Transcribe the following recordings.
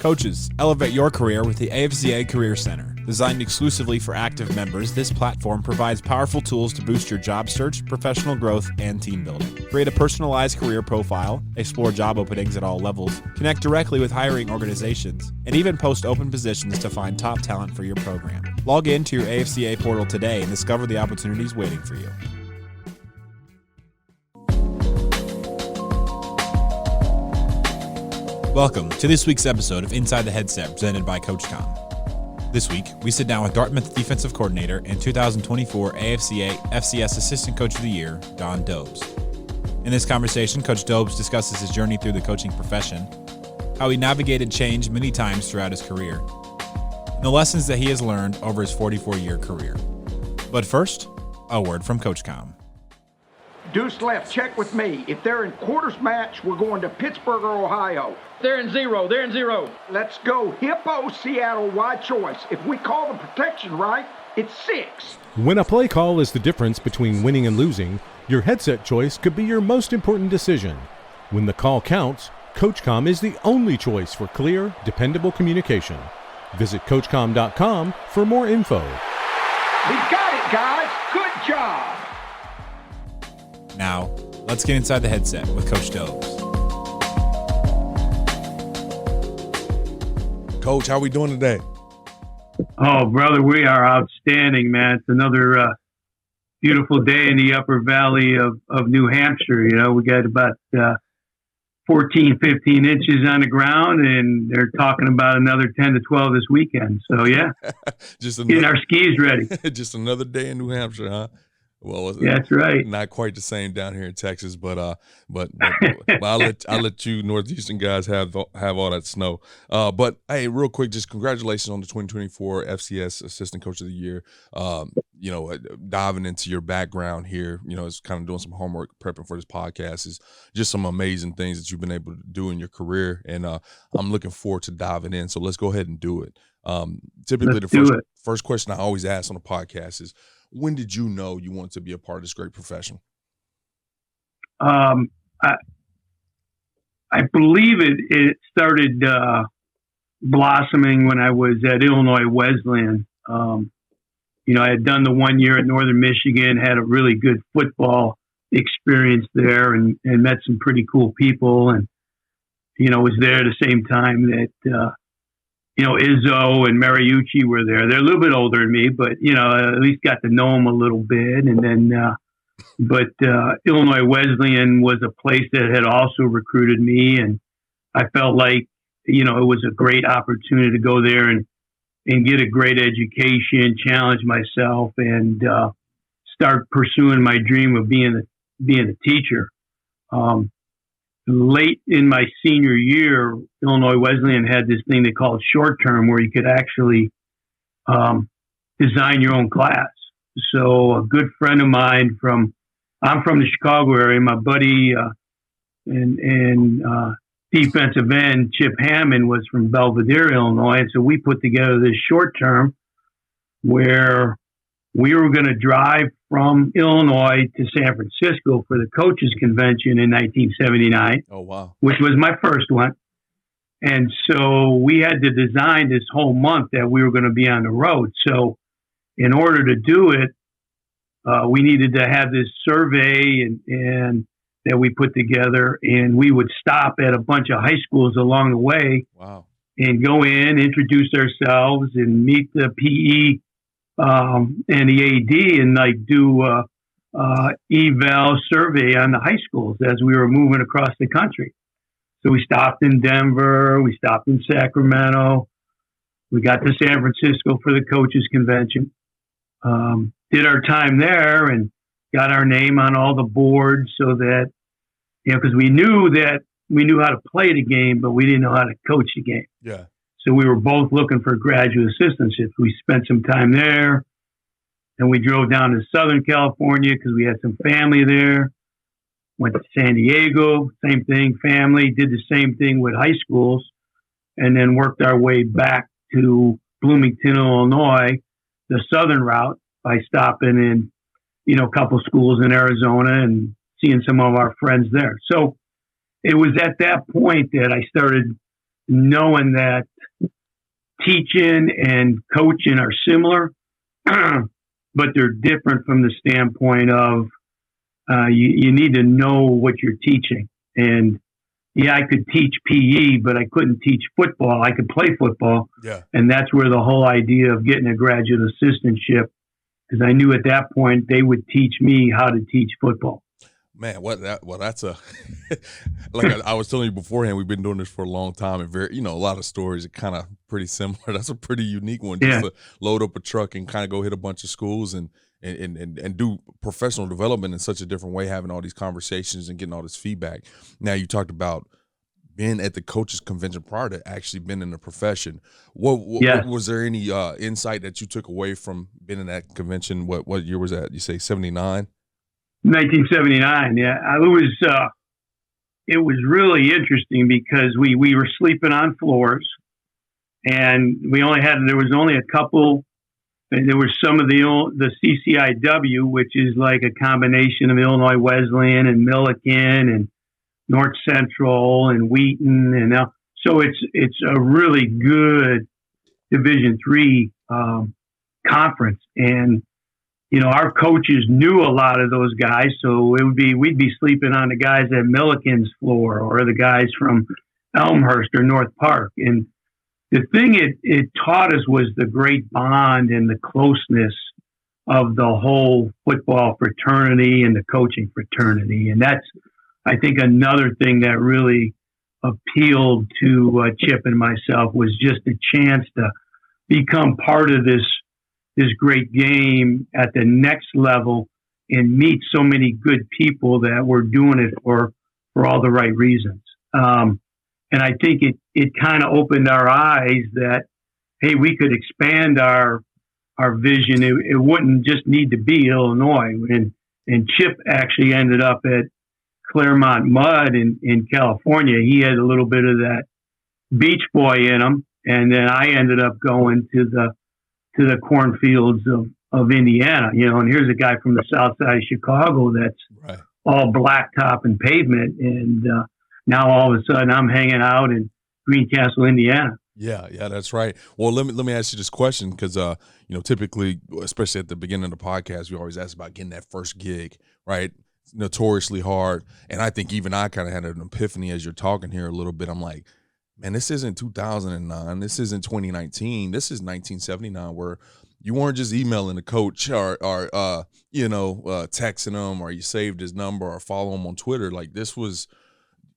Coaches, elevate your career with the AFCA Career Center. Designed exclusively for active members, this platform provides powerful tools to boost your job search, professional growth, and team building. Create a personalized career profile, explore job openings at all levels, connect directly with hiring organizations, and even post open positions to find top talent for your program. Log in to your AFCA portal today and discover the opportunities waiting for you. Welcome to this week's episode of Inside the Headset presented by CoachComm. This week, we sit down with Dartmouth Defensive Coordinator and 2024 AFCA FCS Assistant Coach of the Year, Dobes. In this conversation, Coach Dobes discusses his journey through the coaching profession, how he navigated change many times throughout his career, and the lessons that he has learned over his 44-year career. But first, a word from CoachComm. Deuce left, check with me. If they're in quarters match, we're going to Pittsburgh or Ohio. They're in zero. Let's go Hippo, Seattle, wide choice. If we call the protection right, it's 6. When a play call is the difference between winning and losing, your headset choice could be your most important decision. When the call counts, CoachComm is the only choice for clear, dependable communication. Visit CoachComm.com for more info. We got it, guys. Good job. Now, let's get inside the headset with Coach Dobes. Coach, how we doing today? Oh, brother, we are outstanding, man. It's another beautiful day in the upper valley of New Hampshire. You know, we got about 14, 15 inches on the ground, and they're talking about another 10 to 12 this weekend. So, yeah, getting our skis ready. Just another day in New Hampshire, huh? Well, yeah, that's right. Not quite the same down here in Texas, but I'll let you northeastern guys have all that snow. But hey, real quick, just congratulations on the 2024 FCS Assistant Coach of the Year. Diving into your background here, it's kind of doing some homework, prepping for this podcast, is just some amazing things that you've been able to do in your career, and I'm looking forward to diving in. So let's go ahead and do it. Typically, the first question I always ask on the podcast is, when did you know you wanted to be a part of this great profession? I believe it started blossoming when I was at Illinois Wesleyan. I had done the 1 year at Northern Michigan, had a really good football experience there, and met some pretty cool people, and was there at the same time that Izzo and Mariucci were there. They're a little bit older than me, but, at least got to know them a little bit. And then, Illinois Wesleyan was a place that had also recruited me. And I felt like, it was a great opportunity to go there and get a great education, challenge myself, and start pursuing my dream of being a teacher. Late in my senior year, Illinois Wesleyan had this thing they called short term, where you could actually design your own class. So a good friend of mine I'm from the Chicago area, my buddy and defensive end, Chip Hammond, was from Belvedere, Illinois. And so we put together this short term where we were going to drive from Illinois to San Francisco for the coaches convention in 1979. Oh, wow. Which was my first one. And so we had to design this whole month that we were going to be on the road. So in order to do it, we needed to have this survey and that we put together, and we would stop at a bunch of high schools along the way. Wow. And go in, introduce ourselves, and meet the PE and the AD, and do eval survey on the high schools as we were moving across the country. So we stopped in Denver, we stopped in Sacramento, we got to San Francisco for the coaches convention, did our time there, and got our name on all the boards, so that, because we knew how to play the game, but we didn't know how to coach the game. Yeah. So we were both looking for graduate assistantships. We spent some time there, and we drove down to Southern California because we had some family there. Went to San Diego, same thing, family. Did the same thing with high schools, and then worked our way back to Bloomington, Illinois, the southern route, by stopping in, a couple schools in Arizona and seeing some of our friends there. So it was at that point that I started knowing that teaching and coaching are similar, but they're different from the standpoint of you need to know what you're teaching. And yeah, I could teach PE, but I couldn't teach football. I could play football. Yeah. And that's where the whole idea of getting a graduate assistantship, because I knew at that point they would teach me how to teach football. Man, that's a like I was telling you beforehand. We've been doing this for a long time, and a lot of stories are kind of pretty similar. That's a pretty unique one, just to load up a truck and kind of go hit a bunch of schools and do professional development in such a different way, having all these conversations and getting all this feedback. Now, you talked about being at the coaches convention prior to actually being in the profession. What was there any insight that you took away from being in that convention? What year was that? You say 79? 1979. Yeah, it was really interesting because we were sleeping on floors, and there was only a couple. There was some of the CCIW, which is like a combination of Illinois Wesleyan and Millikan and North Central and Wheaton, and so it's a really good Division III conference. And our coaches knew a lot of those guys, so we'd be sleeping on the guys at Milliken's floor or the guys from Elmhurst or North Park. And the thing it taught us was the great bond and the closeness of the whole football fraternity and the coaching fraternity. And that's, I think, another thing that really appealed to Chip and myself, was just a chance to become part of this great game at the next level and meet so many good people that were doing it for all the right reasons. And I think it kind of opened our eyes that, hey, we could expand our vision. It wouldn't just need to be Illinois. And Chip actually ended up at Claremont Mud in California. He had a little bit of that beach boy in him. And then I ended up going to the cornfields of Indiana, and here's a guy from the south side of Chicago that's all blacktop and pavement. And now all of a sudden I'm hanging out in Greencastle, Indiana. Yeah, that's right. Well, let me ask you this question, because typically, especially at the beginning of the podcast, we always ask about getting that first gig, right? It's notoriously hard. And I think even I kind of had an epiphany as you're talking here a little bit. I'm like, man, this isn't 2009. This isn't 2019. This is 1979, where you weren't just emailing the coach or texting him, or you saved his number or follow him on Twitter. Like, this was,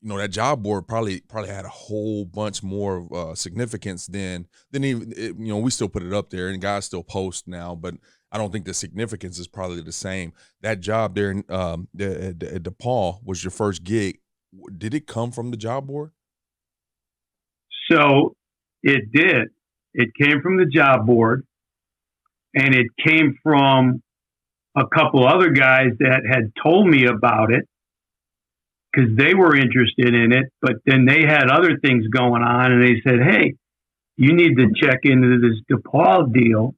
that job board probably had a whole bunch more significance than even, we still put it up there and guys still post now, but I don't think the significance is probably the same. That job there at DePaul was your first gig. Did it come from the job board? So it did. It came from the job board, and it came from a couple other guys that had told me about it because they were interested in it, but then they had other things going on, and they said, hey, you need to check into this DePaul deal.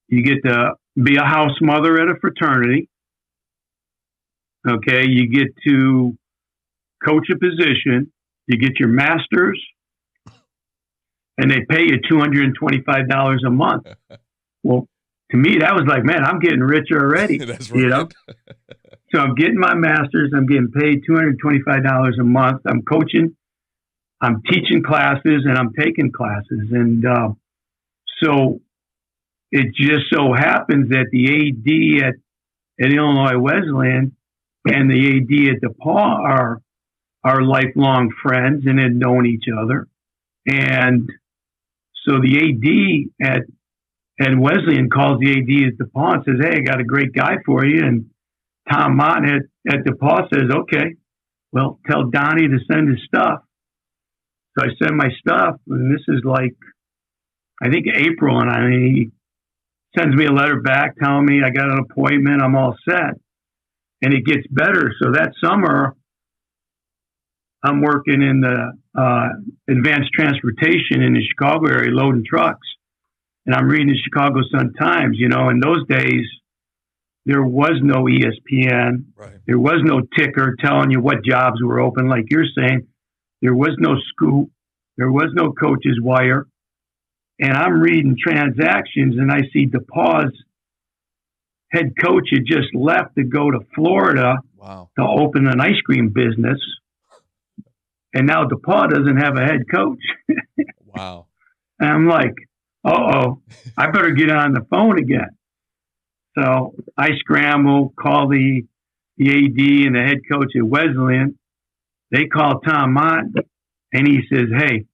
You get to be a house mother at a fraternity. Okay, you get to coach a position, you get your master's, and they pay you $225 a month. Well, to me, that was like, man, I'm getting richer already. That's right. So I'm getting my master's, I'm getting paid $225 a month. I'm coaching, I'm teaching classes, and I'm taking classes. And so it just so happens that the AD at Illinois Wesleyan and the AD at DePaul are lifelong friends and had known each other. And so the AD at Wesleyan calls the AD at DePaul and says, hey, I got a great guy for you. And Tom Mott at DePaul says, okay, well, tell Donnie to send his stuff. So I send my stuff, and this is like, I think April, and he sends me a letter back telling me I got an appointment, I'm all set. And it gets better. So that summer, I'm working in the advanced transportation in the Chicago area, loading trucks. And I'm reading the Chicago Sun-Times. In those days, there was no ESPN. Right. There was no ticker telling you what jobs were open, like you're saying. There was no scoop. There was no coach's wire. And I'm reading transactions, and I see DePauw's head coach had just left to go to Florida to open an ice cream business. And now DePauw doesn't have a head coach. Wow. And I'm like, uh-oh, I better get on the phone again. So I scramble, call the AD and the head coach at Wesleyan. They call Tom Mott, and he says, hey,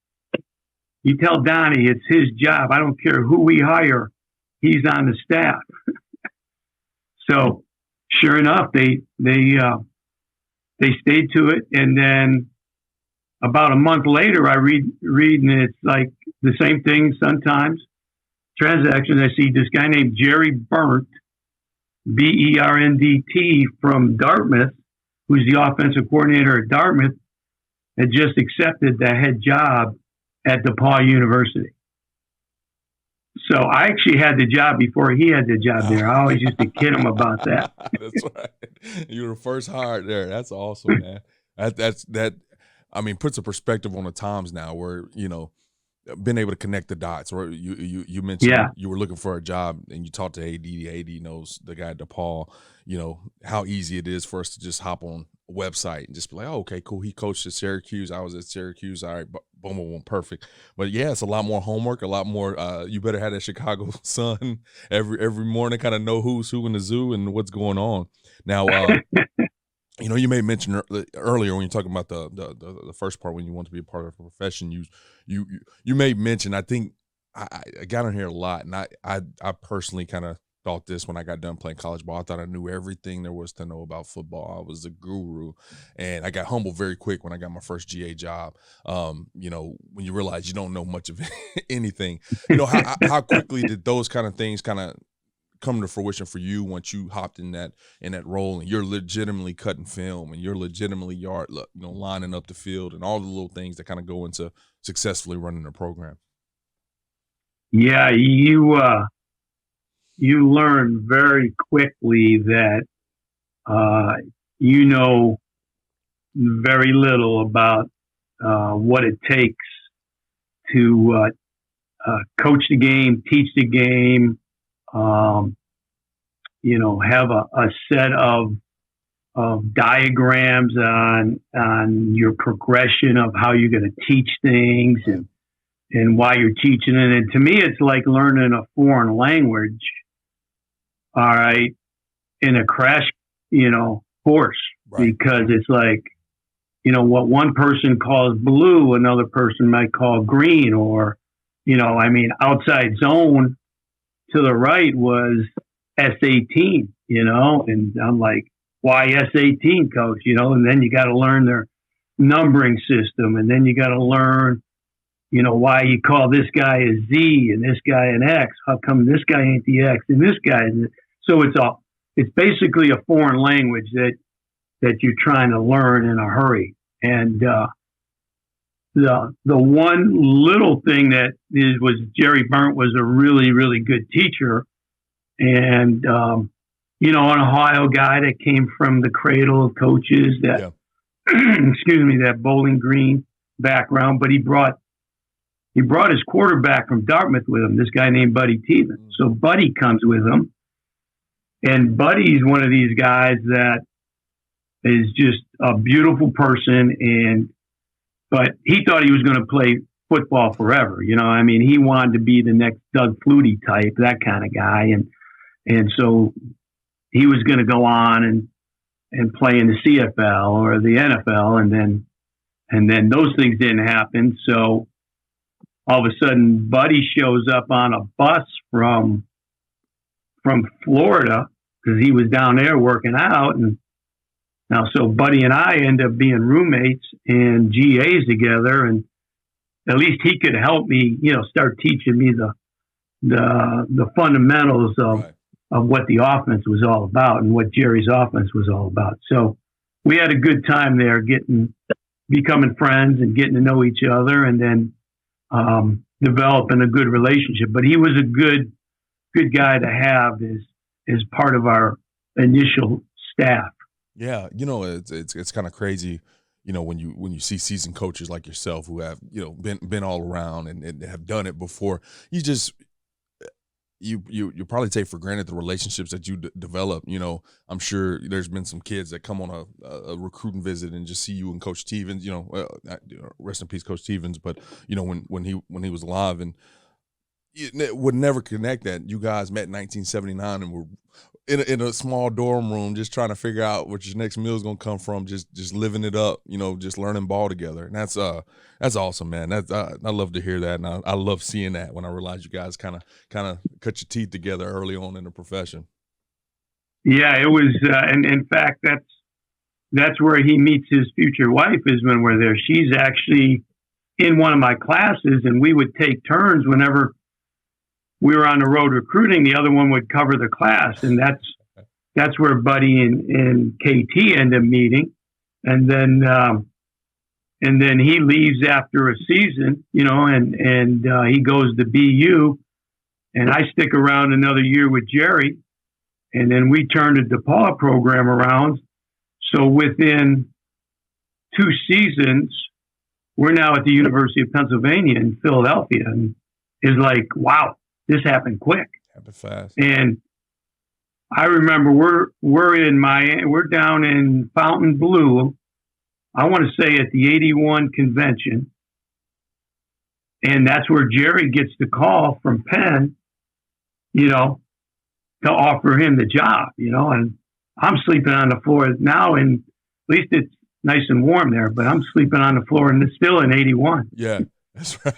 you tell Donnie it's his job. I don't care who we hire. He's on the staff. So sure enough, they stayed to it. And then about a month later, I read, and it's like the same thing sometimes. Transactions, I see this guy named Jerry Berndt, B-E-R-N-D-T, from Dartmouth, who's the offensive coordinator at Dartmouth, had just accepted the head job at DePauw University. So I actually had the job before he had the job there. I always used to kid him about that. That's right. You were the first hired there. That's awesome, man. That. I mean, puts a perspective on the times now where, you know, been able to connect the dots. Or you mentioned you were looking for a job and you talked to AD. The AD knows the guy at DePauw, you know, how easy it is for us to just hop on a website and just be like, oh, okay, cool. He coached at Syracuse. I was at Syracuse. All right, boom, boom, perfect. But yeah, it's a lot more homework, a lot more. You better have that Chicago Sun every morning, kind of know who's who in the zoo and what's going on. Now, you know, you may mention earlier when you're talking about the first part when you want to be a part of a profession, you may mention. I think I got on here a lot, and I personally kind of thought this when I got done playing college ball. I thought I knew everything there was to know about football. I was a guru, and I got humbled very quick when I got my first GA job. You know, when you realize you don't know much of anything. You know, how quickly did those kind of things kind of come to fruition for you once you hopped in that role and you're legitimately cutting film and you're legitimately lining up the field and all the little things that kind of go into successfully running a program? Yeah, you learn very quickly that you know very little about what it takes to coach the game, teach the game, you know, have a set of diagrams on your progression of how you're going to teach things and why you're teaching it. And to me, it's like learning a foreign language, all right, in a crash, you know, course, right. Because it's like, you know, what one person calls blue, another person might call green, or, you know, I mean, outside zone to the right was S18, you know, and I'm like, why S18, coach? You know, and then you got to learn their numbering system, and then you got to learn, you know, why you call this guy a Z and this guy an X. How come this guy ain't the X and this guy isn't? So it's basically a foreign language that you're trying to learn in a hurry. And the one little thing that was Jerry Berndt was a really, really good teacher. And, you know, an Ohio guy that came from the cradle of coaches that, that Bowling Green background, but he brought his quarterback from Dartmouth with him, this guy named Buddy Teeman. So Buddy comes with him, and Buddy's one of these guys that is just a beautiful person, but he thought he was going to play football forever. You know, I mean, he wanted to be the next Doug Flutie type, that kind of guy. And so he was going to go on and play in the CFL or the NFL. And then those things didn't happen. So all of a sudden Buddy shows up on a bus from Florida because he was down there working out. And now, so Buddy and I end up being roommates and GAs together, and at least he could help me, you know, start teaching me the fundamentals of what the offense was all about and what Jerry's offense was all about. So we had a good time there, becoming friends and getting to know each other, and then developing a good relationship. But he was a good guy to have as part of our initial staff. Yeah, you know, it's kind of crazy. when you see seasoned coaches like yourself who have, been all around and have done it before, you probably take for granted the relationships that you develop. I'm sure there's been some kids that come on a recruiting visit and just see you and Coach Stevens, rest in peace, Coach Stevens. But, when he was alive, and would never connect that you guys met in 1979 and were in a small dorm room just trying to figure out what your next meal is going to come from, just living it up, just learning ball together. And that's awesome, man. I love to hear that, and I love seeing that when I realize you guys kind of cut your teeth together early on in the profession. Yeah, it was, and in fact, that's where he meets his future wife, is when we're there. She's actually in one of my classes, and we would take turns whenever we were on the road recruiting. The other one would cover the class, and that's where Buddy and KT end up meeting. And then he leaves after a season, and he goes to BU, and I stick around another year with Jerry, and then we turn the DePaul program around. So within 2 seasons, we're now at the University of Pennsylvania in Philadelphia, and it's like, wow, this happened quick. Happened fast. And I remember we're down in Fontainebleau, I want to say at the 81 convention. And that's where Jerry gets the call from Penn, to offer him the job, and I'm sleeping on the floor now, and at least it's nice and warm there, but I'm sleeping on the floor, and it's still in 81. Yeah. That's right.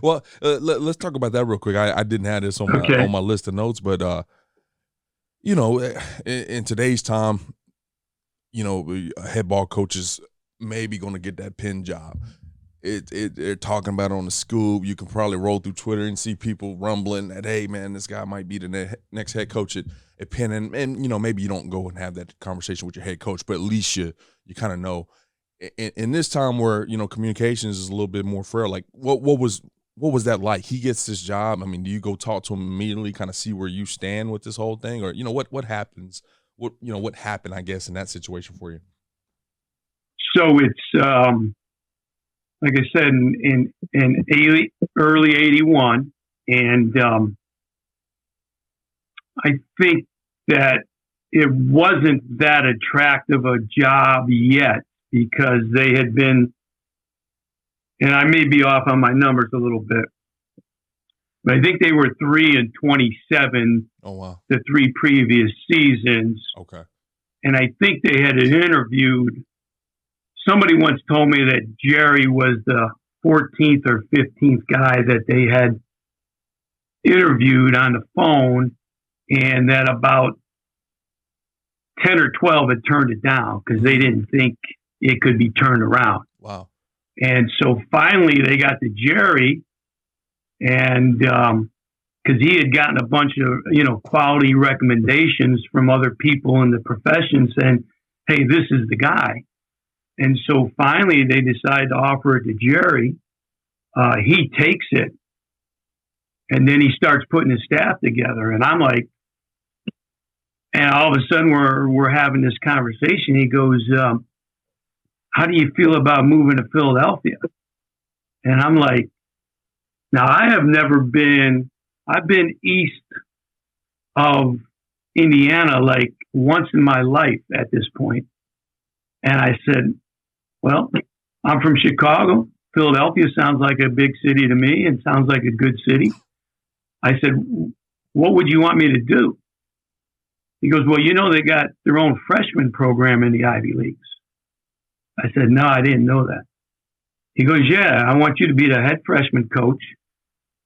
Well, let's talk about that real quick. I didn't have this on my list of notes, but in today's time, head ball coaches may be going to get that Penn job. They're talking about it on the scoop. You can probably roll through Twitter and see people rumbling that, hey man, this guy might be the next head coach at Penn, and maybe you don't go and have that conversation with your head coach, but at least you kind of know. In this time where communications is a little bit more frail, like what was that like? He gets this job. I mean, do you go talk to him immediately, kind of see where you stand with this whole thing, or what happens? What happened, I guess, in that situation for you? So it's like I said, in early 81, and I think that it wasn't that attractive a job yet, because they had been, and I may be off on my numbers a little bit, but I think they were 3-27 Oh, wow. the 3 previous seasons. Okay. And I think they had interviewed, somebody once told me that Jerry was the 14th or 15th guy that they had interviewed on the phone, and that about 10 or 12 had turned it down because they didn't think it could be turned around. Wow. And so finally they got to Jerry, and because he had gotten a bunch of, quality recommendations from other people in the profession saying, hey, this is the guy. And so finally they decide to offer it to Jerry. He takes it, and then he starts putting his staff together. And I'm like, and all of a sudden we're having this conversation. He goes, how do you feel about moving to Philadelphia? And I'm like, now I've been east of Indiana like once in my life at this point. And I said, well, I'm from Chicago. Philadelphia sounds like a big city to me and sounds like a good city. I said, what would you want me to do? He goes, well, they got their own freshman program in the Ivy Leagues. I said, no, I didn't know that. He goes, yeah, I want you to be the head freshman coach.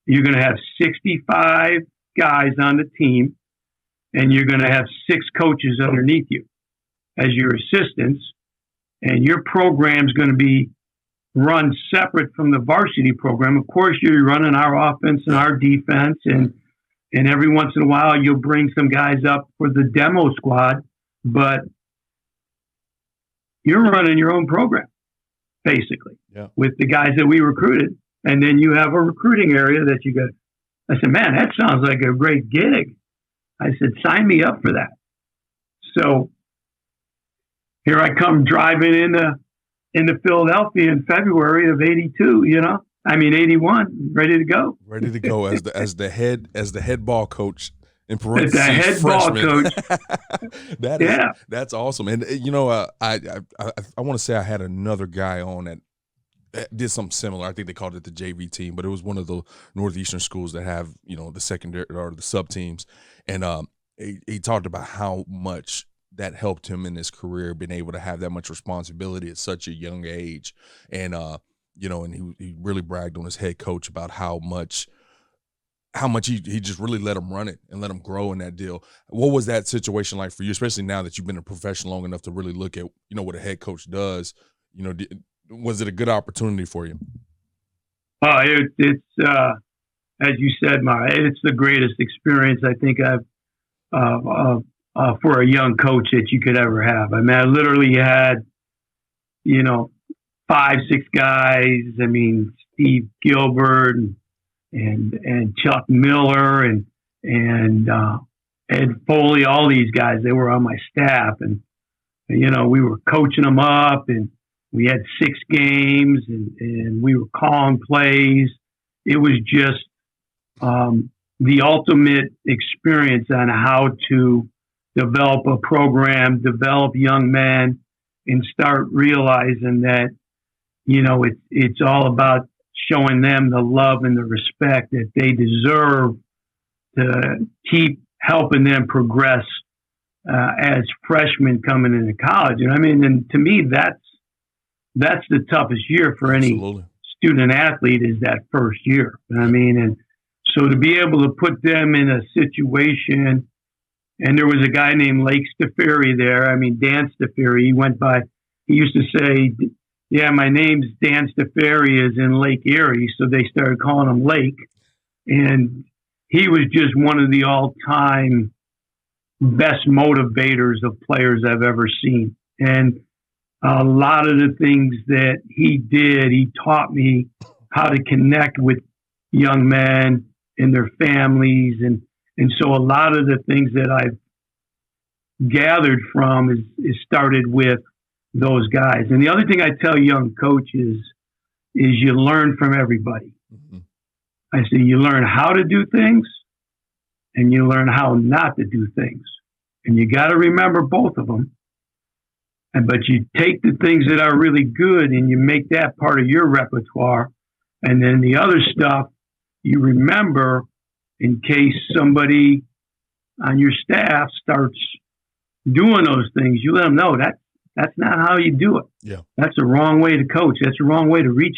You're going to have 65 guys on the team, and you're going to have 6 coaches underneath you as your assistants. And your program's going to be run separate from the varsity program. Of course, you're running our offense and our defense, and every once in a while you'll bring some guys up for the demo squad, but you're running your own program, basically, with the guys that we recruited. And then you have a recruiting area that you got. I said, man, that sounds like a great gig. I said, sign me up for that. So here I come driving into into Philadelphia in February of '82. 81, ready to go. Ready to go as the head ball coach. In parentheses, the head freshman. ball coach. That's awesome. And I want to say I had another guy on that did something similar. I think they called it the JV team, but it was one of the Northeastern schools that have the secondary or the sub teams, and he talked about how much that helped him in his career, being able to have that much responsibility at such a young age, and and he really bragged on his head coach about how much he just really let him run it and let him grow in that deal. What was that situation like for you, especially now that you've been a professional long enough to really look at what a head coach does? Was it a good opportunity for you? It's as you said, it's the greatest experience I think I've for a young coach that you could ever have. I mean, I literally had 5, 6 guys. I mean, Steve Gilbert and Chuck Miller and Ed Foley, all these guys, they were on my staff, and we were coaching them up, and we had 6 games, and we were calling plays. It was just the ultimate experience on how to develop a program, develop young men, and start realizing that it's all about showing them the love and the respect that they deserve to keep helping them progress as freshmen coming into college. And to me, that's the toughest year for any student athlete, is that first year. And so to be able to put them in a situation, and there was a guy named Lake Stafiri there. Dan Stafiri, he used to say, yeah, my name's Dan Stafiri, is in Lake Erie, so they started calling him Lake. And he was just one of the all-time best motivators of players I've ever seen. And a lot of the things that he did, he taught me how to connect with young men and their families. And so a lot of the things that I've gathered from is started with those guys. And the other thing I tell young coaches is you learn from everybody. Mm-hmm. I say you learn how to do things and you learn how not to do things. And you got to remember both of them. But you take the things that are really good and you make that part of your repertoire. And then the other stuff you remember in case somebody on your staff starts doing those things. You let them know that's not how you do it. Yeah, that's the wrong way to coach. That's the wrong way to reach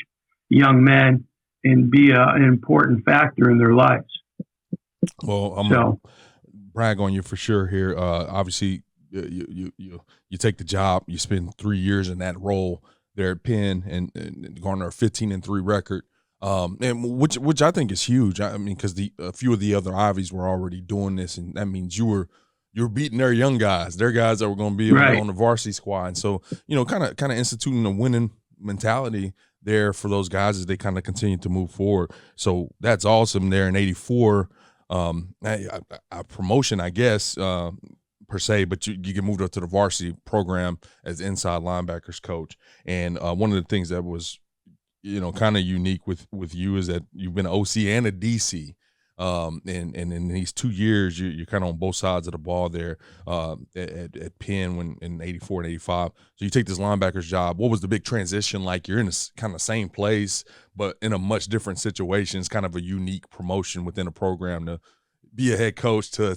young men and be an important factor in their lives. Well, I'm gonna brag on you for sure here. Obviously, you take the job. You spend 3 years in that role there at Penn and garner a 15-3 record, and which I think is huge. I mean, because a few of the other Ivies were already doing this, and that means you're beating their young guys, their guys that were going to be on the varsity squad. And so, kind of instituting a winning mentality there for those guys as they kind of continue to move forward. So that's awesome there in '84. A promotion, I guess, per se, but you get moved up to the varsity program as inside linebackers coach. And one of the things that was, kind of unique with you is that you've been an OC and a DC. And in these 2 years, you're kind of on both sides of the ball there at Penn when in '84 and '85. So you take this linebacker's job. What was the big transition like? You're in the kind of same place, but in a much different situation. It's kind of a unique promotion within a program to be a head coach. To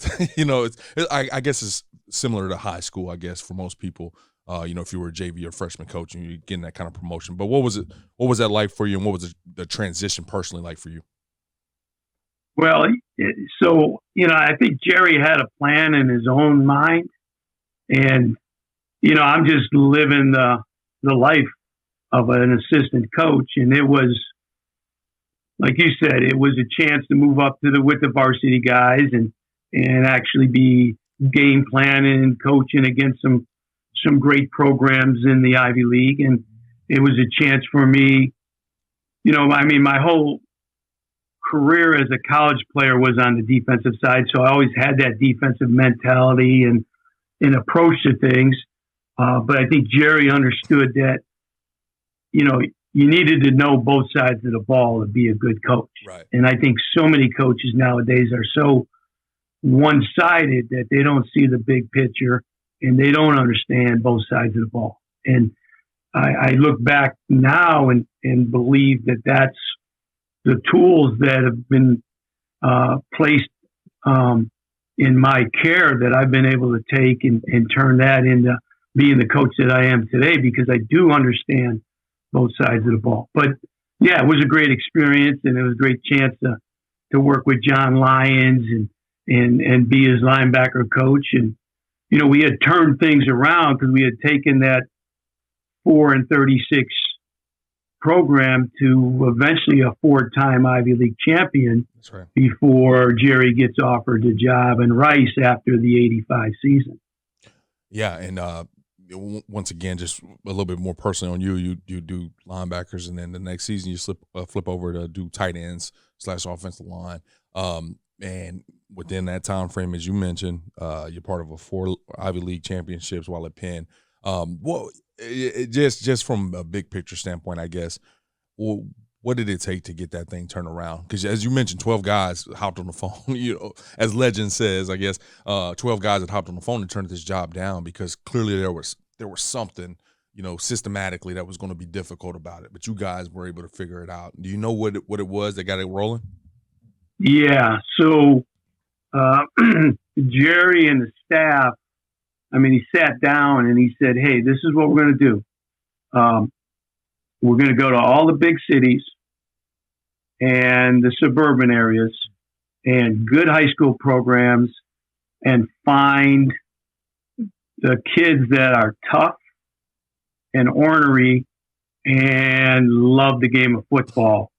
I guess it's similar to high school. I guess for most people, if you were a JV or freshman coach and you're getting that kind of promotion. But what was it? What was that like for you, and what was the transition personally like for you? Well, so, I think Jerry had a plan in his own mind, and, I'm just living the life of an assistant coach. And it was, like you said, it was a chance to move up with the varsity guys and actually be game planning and coaching against some great programs in the Ivy League. And it was a chance for me, my whole career as a college player was on the defensive side, so I always had that defensive mentality and approach to things. But I think Jerry understood that you needed to know both sides of the ball to be a good coach. Right. And I think so many coaches nowadays are so one-sided that they don't see the big picture and they don't understand both sides of the ball. And I look back now and believe that that's the tools that have been placed in my care that I've been able to take and turn that into being the coach that I am today, because I do understand both sides of the ball. But yeah, it was a great experience, and it was a great chance to work with John Lyons and be his linebacker coach. And, we had turned things around because we had taken that 4-36 program to eventually a 4-time Ivy League champion. That's right. Before Jerry gets offered the job in Rice after the 85 season. Yeah. And, once again, just a little bit more personally on you. You do linebackers, and then the next season you flip over to do tight ends / offensive line. And within that time frame, as you mentioned, you're part of 4 Ivy League championships while at Penn. Just from a big picture standpoint, I guess, what did it take to get that thing turned around? Because as you mentioned, 12 guys hopped on the phone. As legend says, I guess 12 guys that hopped on the phone and turned this job down because clearly there was something, systematically that was going to be difficult about it. But you guys were able to figure it out. Do you know what it was that got it rolling? Yeah. So Jerry and the staff, he sat down and he said, "Hey, this is what we're going to do. We're going to go to all the big cities and the suburban areas and good high school programs and find the kids that are tough and ornery and love the game of football.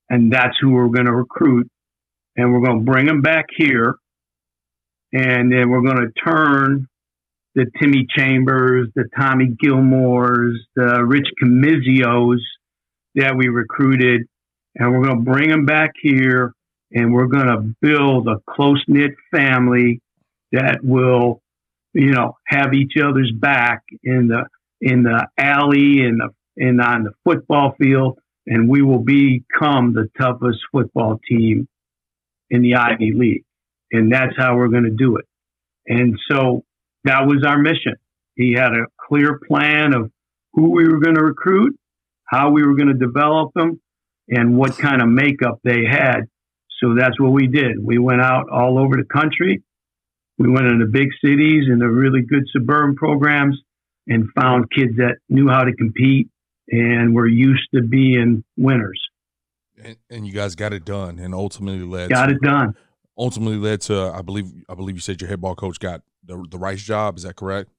And that's who we're going to recruit. And we're going to bring them back here. And then we're going to turn the Timmy Chambers, the Tommy Gilmores, the Rich Camizios that we recruited, and we're going to bring them back here, and we're going to build a close-knit family that will, have each other's back in the alley and on the football field, and we will become the toughest football team in the Ivy League. And that's how we're going to do it." And so that was our mission. He had a clear plan of who we were going to recruit, how we were going to develop them, and what kind of makeup they had. So that's what we did. We went out all over the country. We went into big cities and the really good suburban programs and found kids that knew how to compete and were used to being winners. And you guys got it done, and ultimately led to, I believe you said your head ball coach got the Rice job. Is that correct?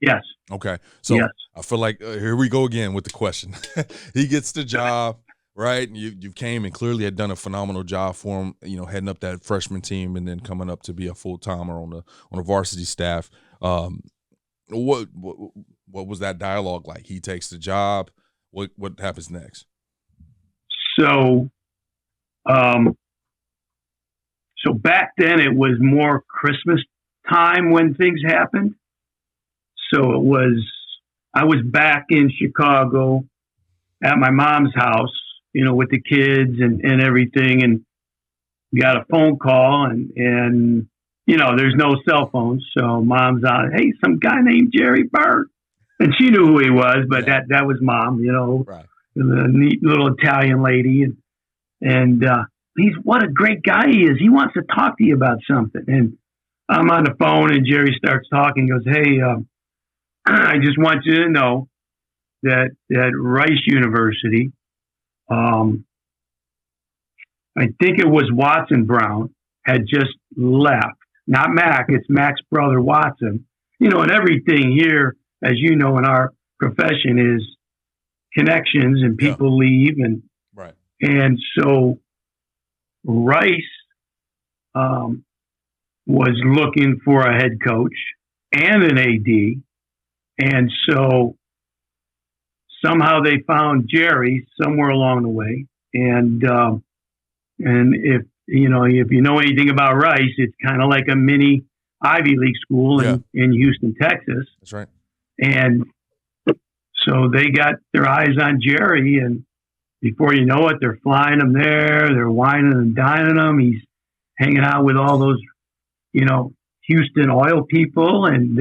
Yes. Okay. So yes. I feel like here we go again with the question. He gets the job, right? You came and clearly had done a phenomenal job for him, heading up that freshman team and then coming up to be a full-timer on the varsity staff. What was that dialogue like? He takes the job. What happens next? So back then it was more Christmas time when things happened. So I was back in Chicago at my mom's house, with the kids and everything, and got a phone call and there's no cell phones. So mom's on, "Hey, some guy named Jerry Bird." And she knew who he was, but that was mom, right. The neat little Italian lady. And what a great guy he is. He wants to talk to you about something. And I'm on the phone and Jerry starts talking, goes, "Hey, I just want you to know that Rice University, I think it was Watson Brown, had just left. Not Mac, it's Mac's brother Watson. And everything here, as you know, in our profession is connections and people leave. And right. And so Rice was looking for a head coach and an AD. And so somehow they found Jerry somewhere along the way. And if you know anything about Rice, it's kind of like a mini Ivy League school in Houston, Texas. That's right. And So they got their eyes on Jerry, and before you know it, they're flying him there. They're whining and dining him. He's hanging out with all those, Houston oil people, and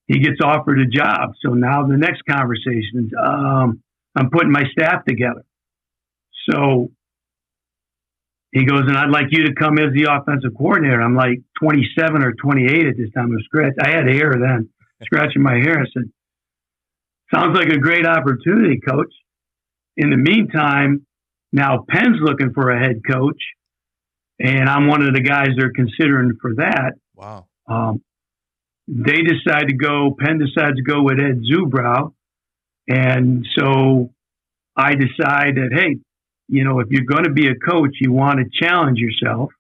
he gets offered a job. So now the next conversation is, I'm putting my staff together. So he goes, and I'd like you to come as the offensive coordinator. I'm like 27 or 28 at this time. I had hair then, scratching my hair. I said, sounds like a great opportunity, Coach. In the meantime, now Penn's looking for a head coach, and I'm one of the guys they're considering for that. Wow. Penn decides to go with Ed Zubrow. And so I decide that, hey, if you're going to be a coach, you want to challenge yourself.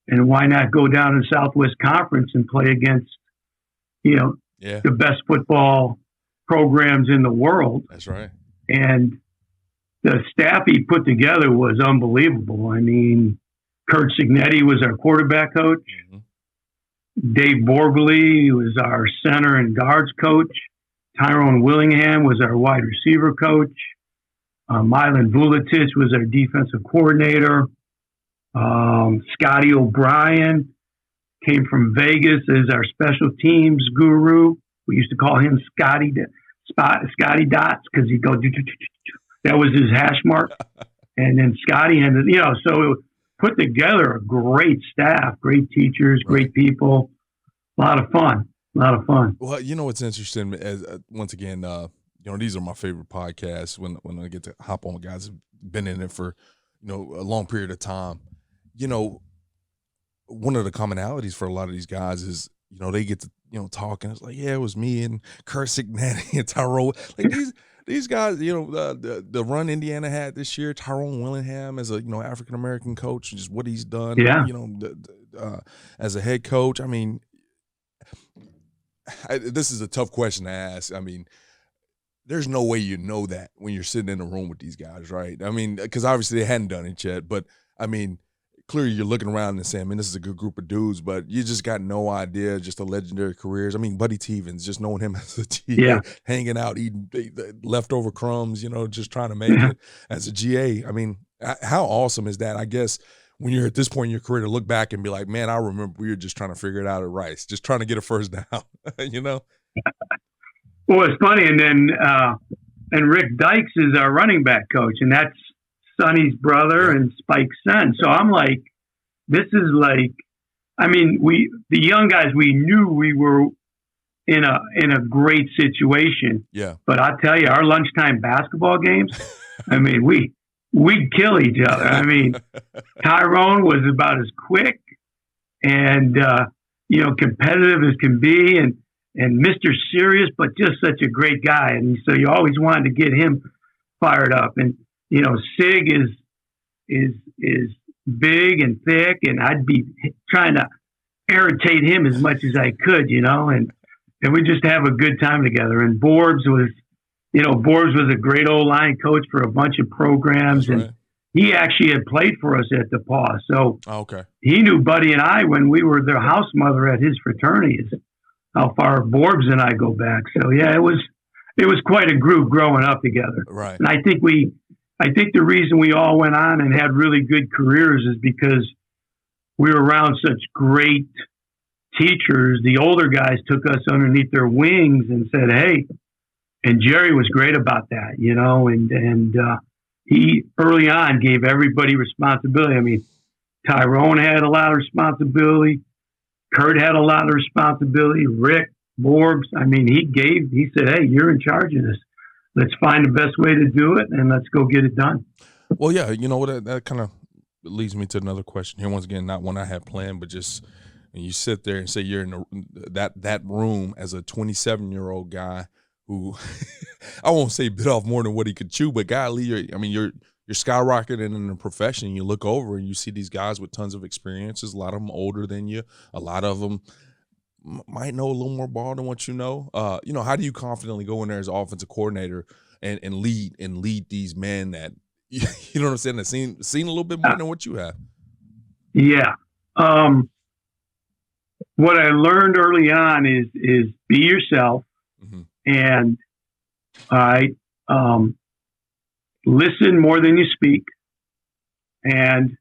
And why not go down to the Southwest Conference and play against, the best football programs in the world. That's right. And the staff he put together was unbelievable. I mean, Kurt Signetti was our quarterback coach. Mm-hmm. Dave Borgley was our center and guards coach. Tyrone Willingham was our wide receiver coach. Milan Vuletich was our defensive coordinator. Scotty O'Brien came from Vegas as our special teams guru. We used to call him Scotty Dots because he'd go, that was his hash mark. And then Scotty ended, so it put together a great staff, great teachers, great people. A lot of fun. Well, what's interesting, as once again, these are my favorite podcasts when I get to hop on with guys who've been in it for, a long period of time. One of the commonalities for a lot of these guys is, they get to, talking. It's like, yeah, it was me and Kurt Signetti and Tyrone. Like these guys, the run Indiana had this year, Tyrone Willingham as a, African-American coach, just what he's done, as a head coach. I mean, this is a tough question to ask. I mean, there's no way you know that when you're sitting in a room with these guys, right? I mean, because obviously they hadn't done it yet, but I mean, clearly you're looking around and saying, this is a good group of dudes, but you just got no idea just the legendary careers. I mean, Buddy Tevens, just knowing him as a GA, hanging out, eating leftover crumbs, just trying to make it as a GA. I mean, how awesome is that? I guess when you're at this point in your career to look back and be like, man, I remember we were just trying to figure it out at Rice, just trying to get a first down, Well, it's funny. And then, and Rick Dykes is our running back coach, and that's Sonny's brother and Spike's son. So I'm like, this is like, the young guys, we knew we were in a great situation. Yeah. But I tell you, our lunchtime basketball games, we'd kill each other. Tyrone was about as quick and, competitive as can be, and Mr. Serious, but just such a great guy. And so you always wanted to get him fired up. And, Sig is big and thick, and I'd be trying to irritate him as much as I could, and we just have a good time together. And Borbs was a great old line coach for a bunch of programs. That's and right. He actually had played for us at DePaul. So okay. He knew Buddy and I when we were their house mother at his fraternity, is how far Borbs and I go back. So yeah, it was quite a group growing up together. Right. And I think the reason we all went on and had really good careers is because we were around such great teachers. The older guys took us underneath their wings and said, hey, and Jerry was great about that, and he early on gave everybody responsibility. Tyrone had a lot of responsibility. Kurt had a lot of responsibility. Rick, Borbs, he said, hey, you're in charge of this. Let's find the best way to do it, and let's go get it done. Well, yeah, that kind of leads me to another question here. Once again, not one I had planned, but just when you sit there and say you're in that room as a 27-year-old guy who I won't say bit off more than what he could chew, but golly, you're skyrocketing in the profession. You look over and you see these guys with tons of experiences. A lot of them older than you. A lot of them might know a little more ball than what you know. How do you confidently go in there as offensive coordinator and lead these men that you know what I'm saying, that seen a little bit more than what you have? Yeah. What I learned early on is be yourself, and All right. Listen more than you speak, and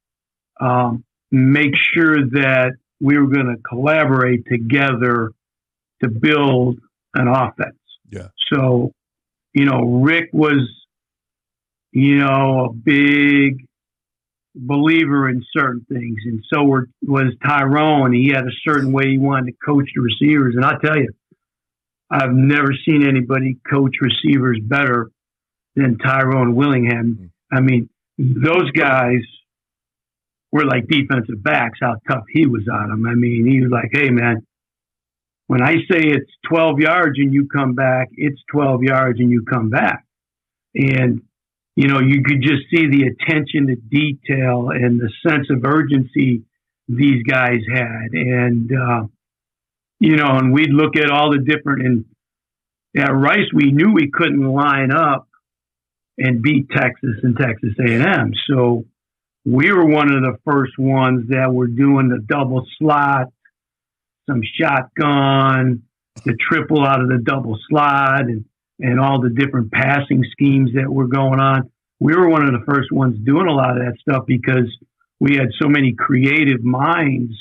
make sure that we were going to collaborate together to build an offense. Yeah. So, Rick was, a big believer in certain things, and so was Tyrone. He had a certain way he wanted to coach the receivers, and I'll tell you, I've never seen anybody coach receivers better than Tyrone Willingham. I mean, those guys were like defensive backs, how tough he was on them. I mean, he was like, hey, man, when I say it's 12 yards and you come back, it's 12 yards and you come back. And, you could just see the attention to detail and the sense of urgency these guys had. And, and we'd look at all the different, and at Rice, we knew we couldn't line up and beat Texas and Texas A&M. So we were one of the first ones that were doing the double slot, some shotgun, the triple out of the double slot, and all the different passing schemes that were going on. We were one of the first ones doing a lot of that stuff because we had so many creative minds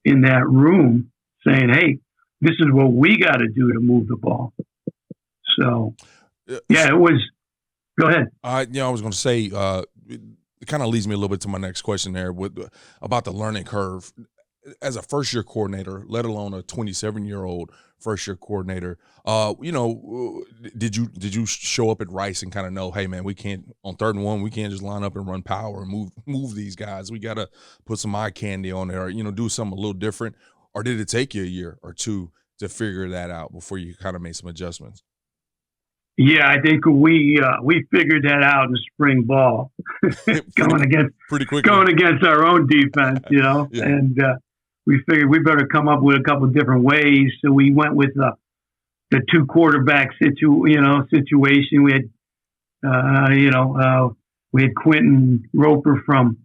in that room saying, hey, this is what we got to do to move the ball. So, it was – go ahead. I was going to say it kind of leads me a little bit to my next question there about the learning curve. As a first-year coordinator, let alone a 27-year-old first-year coordinator, did you show up at Rice and kind of know, hey, man, we can't – on 3rd and 1, we can't just line up and run power and move these guys. We got to put some eye candy on there, or, do something a little different? Or did it take you a year or two to figure that out before you kind of made some adjustments? Yeah, I think we figured that out in spring ball, going against our own defense, Yeah. And we figured we better come up with a couple of different ways. So we went with the 2 quarterback situation. We had we had Quentin Roper from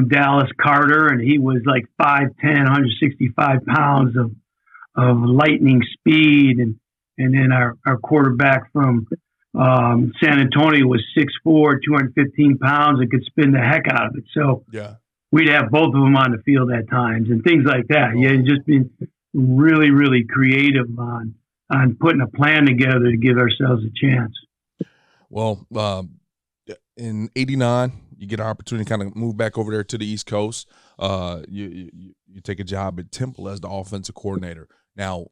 Dallas Carter, and he was like 5'10", 165 pounds of lightning speed, and then our quarterback from San Antonio was 6'4", 215 pounds, and could spin the heck out of it. So we'd have both of them on the field at times and things like that. Yeah, just been really, really creative on putting a plan together to give ourselves a chance. Well, in '89, you get an opportunity to kind of move back over there to the East Coast. You take a job at Temple as the offensive coordinator. Now,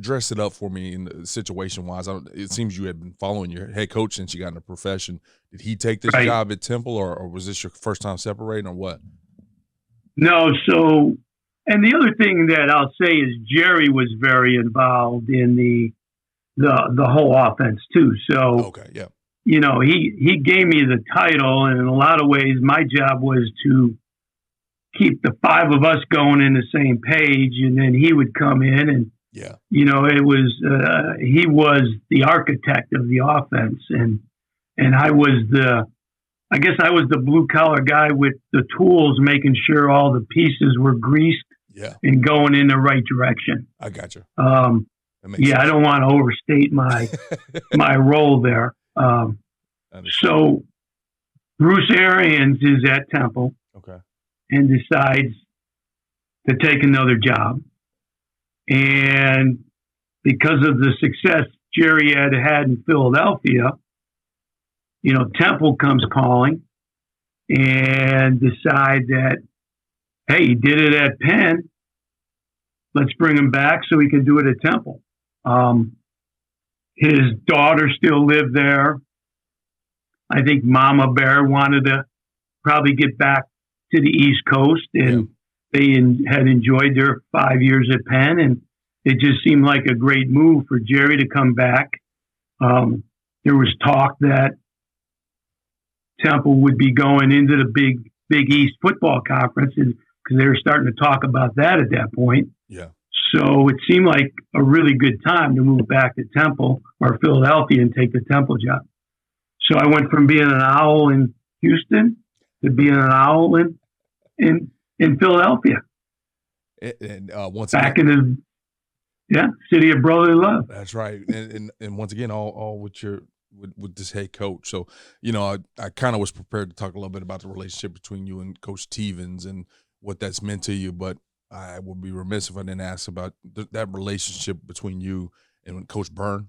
dress it up for me in the situation-wise. It seems you had been following your head coach since you got in the profession. Did he take this job at Temple, or was this your first time separating, or what? No. So, and the other thing that I'll say is Jerry was very involved in the whole offense too. So, he gave me the title, and in a lot of ways, my job was to keep the 5 of us going in the same page, and then he would come in and it was he was the architect of the offense, and I was the blue collar guy with the tools, making sure all the pieces were greased and going in the right direction. I got you. Sense. I don't want to overstate my role there. So Bruce Arians is at Temple. Okay. And decides to take another job. And because of the success Jerry had in Philadelphia, Temple comes calling and decide that, hey, he did it at Penn. Let's bring him back so he can do it at Temple. His daughter still lived there. I think Mama Bear wanted to probably get back to the East Coast, and they had enjoyed their 5 years at Penn, and it just seemed like a great move for Jerry to come back. There was talk that Temple would be going into the Big East football conference, because they were starting to talk about that at that point. Yeah. So it seemed like a really good time to move back to Temple or Philadelphia and take the Temple job. So I went from being an owl in Houston to being an owl in Philadelphia. And once back again, in Yeah, city of brotherly love. That's right. And once again, all with this head coach. So, I kind of was prepared to talk a little bit about the relationship between you and Coach Stevens and what that's meant to you, but I would be remiss if I didn't ask about that relationship between you and Coach Byrne.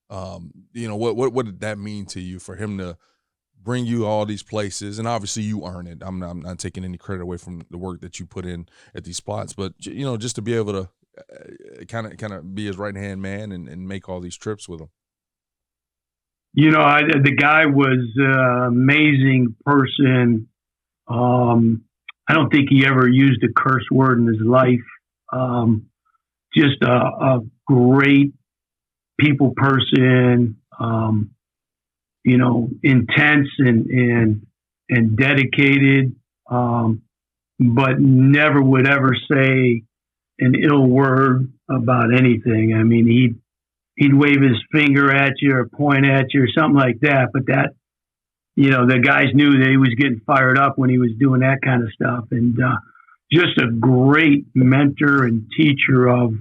What did that mean to you for him to bring you all these places? And obviously you earn it. I'm not taking any credit away from the work that you put in at these spots, but just to be able to kind of be his right-hand man and make all these trips with him. The guy was an amazing person. I don't think he ever used a curse word in his life. Just a great people person, intense and dedicated, but never would ever say an ill word about anything. I mean, he'd wave his finger at you or point at you or something like that, but that, the guys knew that he was getting fired up when he was doing that kind of stuff. And just a great mentor and teacher of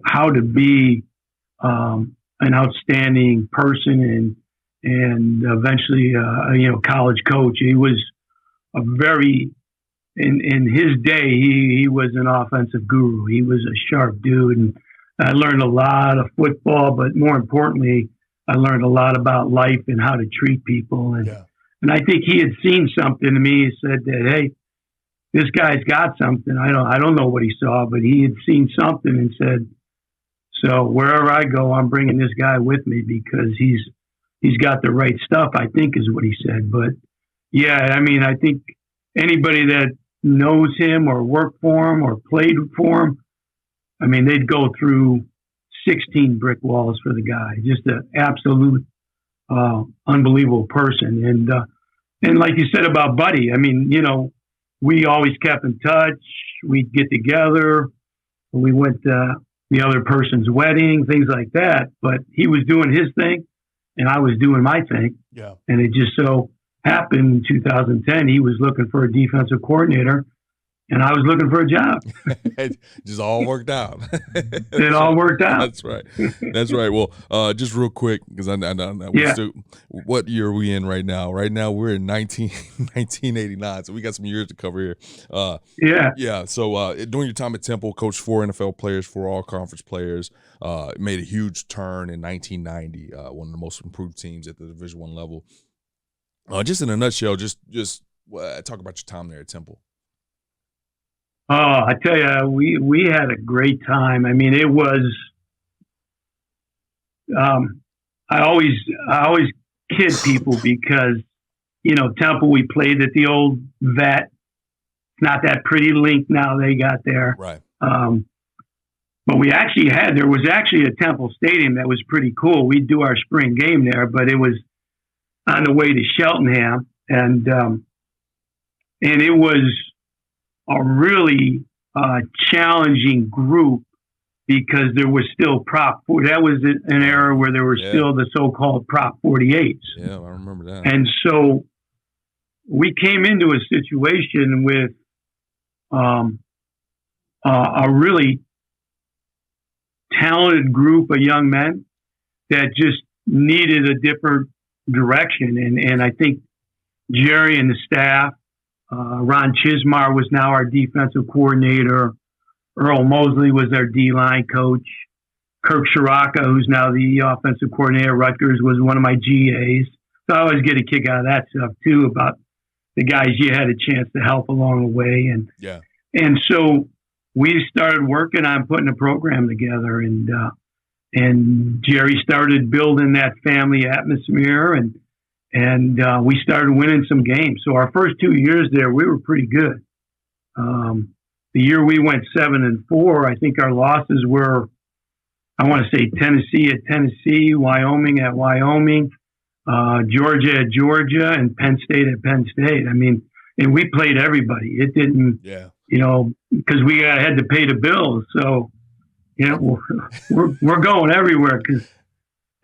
how to be an outstanding person and eventually college coach. He was a very, in his day, he was an offensive guru. He was a sharp dude, and I learned a lot of football, but more importantly, I learned a lot about life and how to treat people. And I think he had seen something to me. He said that, hey, this guy's got something. I don't know what he saw, but he had seen something and said, so wherever I go, I'm bringing this guy with me because he's got the right stuff, I think is what he said. But yeah, I mean, I think anybody that knows him or worked for him or played for him, I mean, they'd go through 16 brick walls for the guy. Just an absolute unbelievable person. And like you said about Buddy, I mean, we always kept in touch. We'd get together. We went to the other person's wedding, things like that. But he was doing his thing, and I was doing my thing. Yeah. And it just so happened in 2010, he was looking for a defensive coordinator, and I was looking for a job. It just all worked out. It all worked out. That's right. That's right. Well, just real quick, because I know what year are we in right now? Right now we're in 1989, so we got some years to cover here. Yeah. So during your time at Temple, coached 4 NFL players, 4 all-conference players, made a huge turn in 1990, one of the most improved teams at the Division I level. Just in a nutshell, just talk about your time there at Temple. Oh, I tell you, we had a great time. I mean, it was. I always kid people because, Temple, we played at the old vet. It's not that pretty link now they got there. Right. But there was actually a Temple Stadium that was pretty cool. We'd do our spring game there, but it was on the way to Cheltenham, and it was a really challenging group because there was still Prop 4. That was an era where there were still the so-called Prop 48s. Yeah, I remember that. And so we came into a situation with a really talented group of young men that just needed a different direction. And I think Jerry and the staff, Ron Chismar was now our defensive coordinator. Earl Mosley was our D-line coach. Kirk Shiraka, who's now the offensive coordinator at Rutgers, was one of my GAs. So I always get a kick out of that stuff, too, about the guys you had a chance to help along the way. And so we started working on putting a program together. And Jerry started building that family atmosphere, and we started winning some games. So our first 2 years there, we were pretty good. The year we went 7-4, I think our losses were, I want to say Tennessee at Tennessee, Wyoming at Wyoming, Georgia at Georgia, and Penn State at Penn State. I mean, and we played everybody. It didn't, because we had to pay the bills. So, we're going everywhere because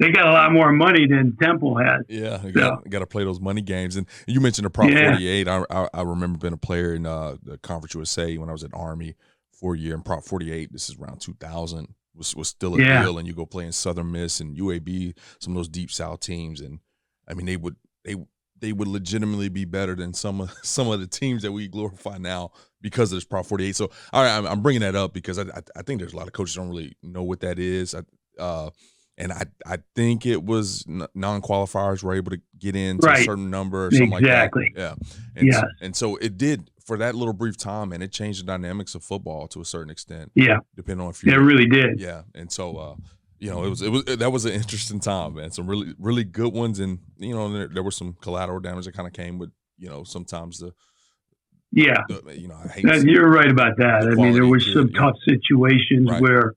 they got a lot more money than Temple had. Yeah, you got to play those money games. And you mentioned the Prop 48. I remember being a player in the Conference USA when I was at Army 4-year, and Prop 48. This is around 2000. Was still a deal, and you go play in Southern Miss and UAB, some of those deep South teams, and I mean they would legitimately be better than some of the teams that we glorify now because of this Prop 48. So all right, I'm bringing that up because I think there's a lot of coaches don't really know what that is. And I think it was non-qualifiers were able to get into a certain number or something like that. Yeah. And so it did for that little brief time, and it changed the dynamics of football to a certain extent. Yeah. Depending on if you it really did. Yeah. And so that was an interesting time, man. Some really, really good ones, and there were some collateral damage that kind of came with, sometimes I hate you're right about that. I mean, there were some tough situations where,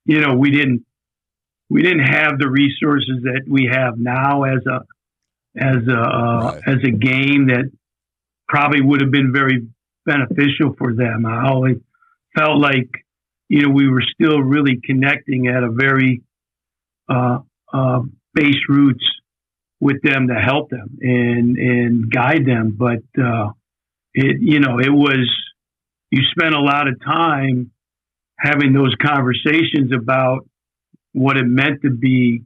we didn't have the resources that we have now as a game that probably would have been very beneficial for them. I always felt like, we were still really connecting at a very base roots with them to help them and guide them. But you spent a lot of time having those conversations about what it meant to be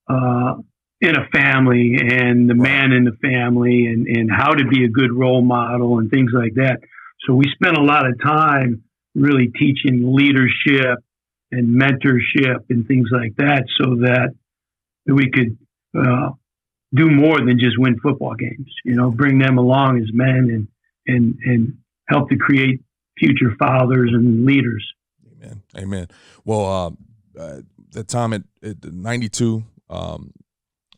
in a family and the man in the family and how to be a good role model and things like that. So we spent a lot of time really teaching leadership and mentorship and things like that so that we could do more than just win football games, bring them along as men and help to create future fathers and leaders. Amen. Well, the time at 92,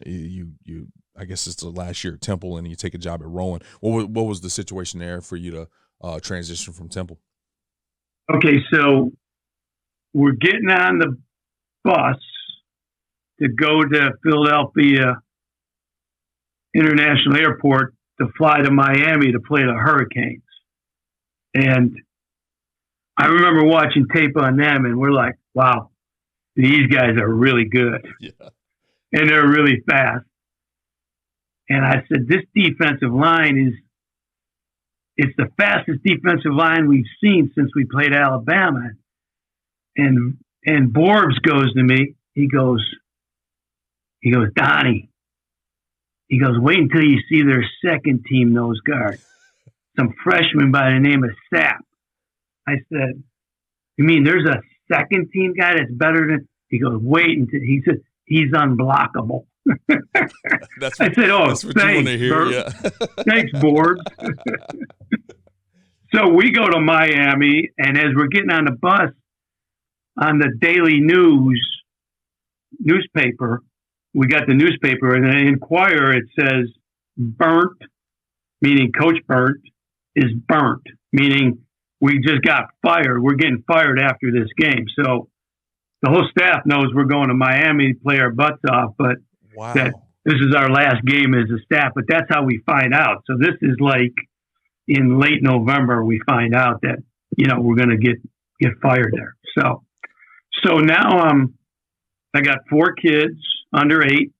you I guess it's the last year at Temple, and you take a job at Rowan. What was the situation there for you to transition from Temple? Okay, so we're getting on the bus to go to Philadelphia International Airport to fly to Miami to play the Hurricanes. And I remember watching tape on them, and we're like, wow, these guys are really good. Yeah. And they're really fast. And I said, this defensive line it's the fastest defensive line we've seen since we played Alabama. And Dobes goes to me. He goes, Donnie. He goes, wait until you see their second team nose guard. Some freshman by the name of Sapp. I said, you mean there's a second team guy that's better than? He goes, wait until he said he's unblockable. I said, oh, that's what you want to hear. Yeah. Thanks, board. So we go to Miami, and as we're getting on the bus, on the Daily newspaper, we got the newspaper, and in the Inquirer it says burnt, meaning Coach Burnt is burnt, meaning we just got fired. We're getting fired after this game. So the whole staff knows we're going to Miami to play our butts off, but that this is our last game as a staff. But that's how we find out. So this is like in late November, we find out that, we're going to get fired there. So now I got 4 kids under 8,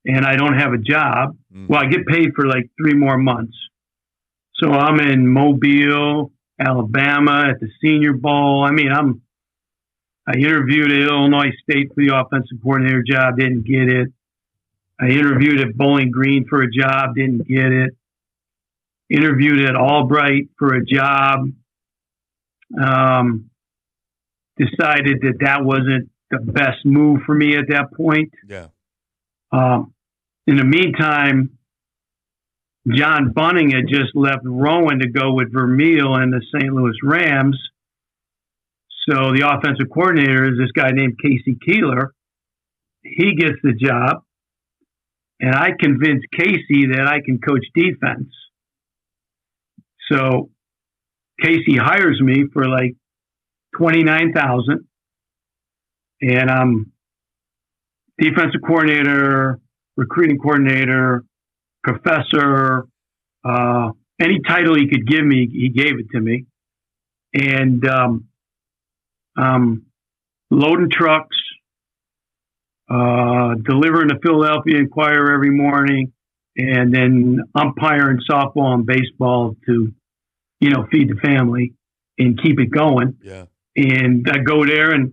and I don't have a job. Well, I get paid for like 3 more months. So I'm in Mobile, Alabama at the Senior Bowl. I mean, I interviewed at Illinois State for the offensive coordinator job, didn't get it. I interviewed at Bowling Green for a job, didn't get it. Interviewed at Albright for a job. Decided that wasn't the best move for me at that point. Yeah. In the meantime, John Bunning had just left Rowan to go with Vermeil and the St. Louis Rams. So the offensive coordinator is this guy named Casey Keeler. He gets the job, and I convinced Casey that I can coach defense. So Casey hires me for like $29,000, and I'm defensive coordinator, recruiting coordinator, professor, any title he could give me, he gave it to me. And loading trucks, delivering the Philadelphia Inquirer every morning, and then umpiring softball and baseball to, feed the family. and keep it going. Yeah. And I go there and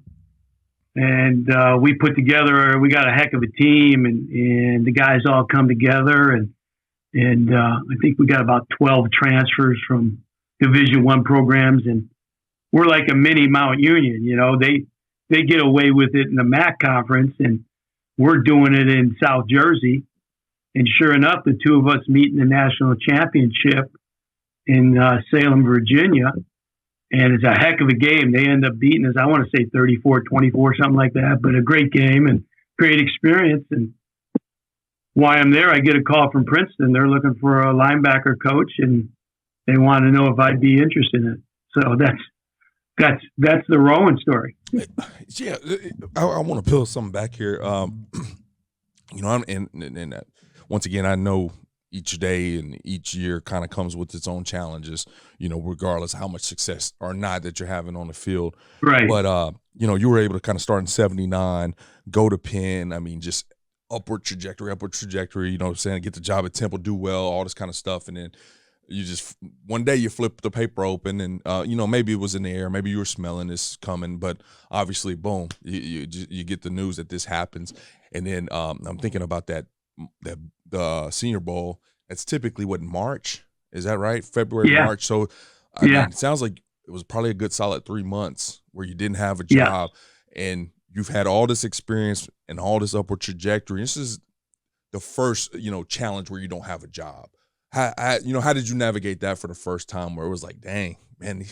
we put together, we got a heck of a team, and the guys all come together, and I think we got about 12 transfers from Division I programs, and we're like a mini Mount Union. You know, they get away with it in the MAC conference, and we're doing it in South Jersey. And sure enough, the two of us meet in the national championship in Salem, Virginia. And it's a heck of a game. They end up beating us, I want to say 34-24, something like that. But a great game and great experience. And while I'm there, I get a call from Princeton. They're looking for a linebacker coach, and they want to know if I'd be interested in it. So that's the Rowan story. Yeah, I want to peel something back here. You know, I'm in once again, I know each day and each year kind of comes with its own challenges, you know, regardless of how much success or not that you're having on the field. Right. But, you know, you were able to kind of start in 79, go to Penn. I mean, just upward trajectory, you know what I'm saying? Get the job at Temple, do well, all this kind of stuff. And then you just, one day you flip the paper open and, you know, maybe it was in the air, maybe you were smelling this coming, but obviously, boom, you get the news that this happens. And then I'm thinking about the Senior Bowl. It's typically what, March? Is that right? February, yeah. March. So I mean, it sounds like it was probably a good solid 3 months where you didn't have a job, and you've had all this experience and all this upward trajectory. This is the first, you know, challenge where you don't have a job. How did you navigate that for the first time where it was like, dang, man,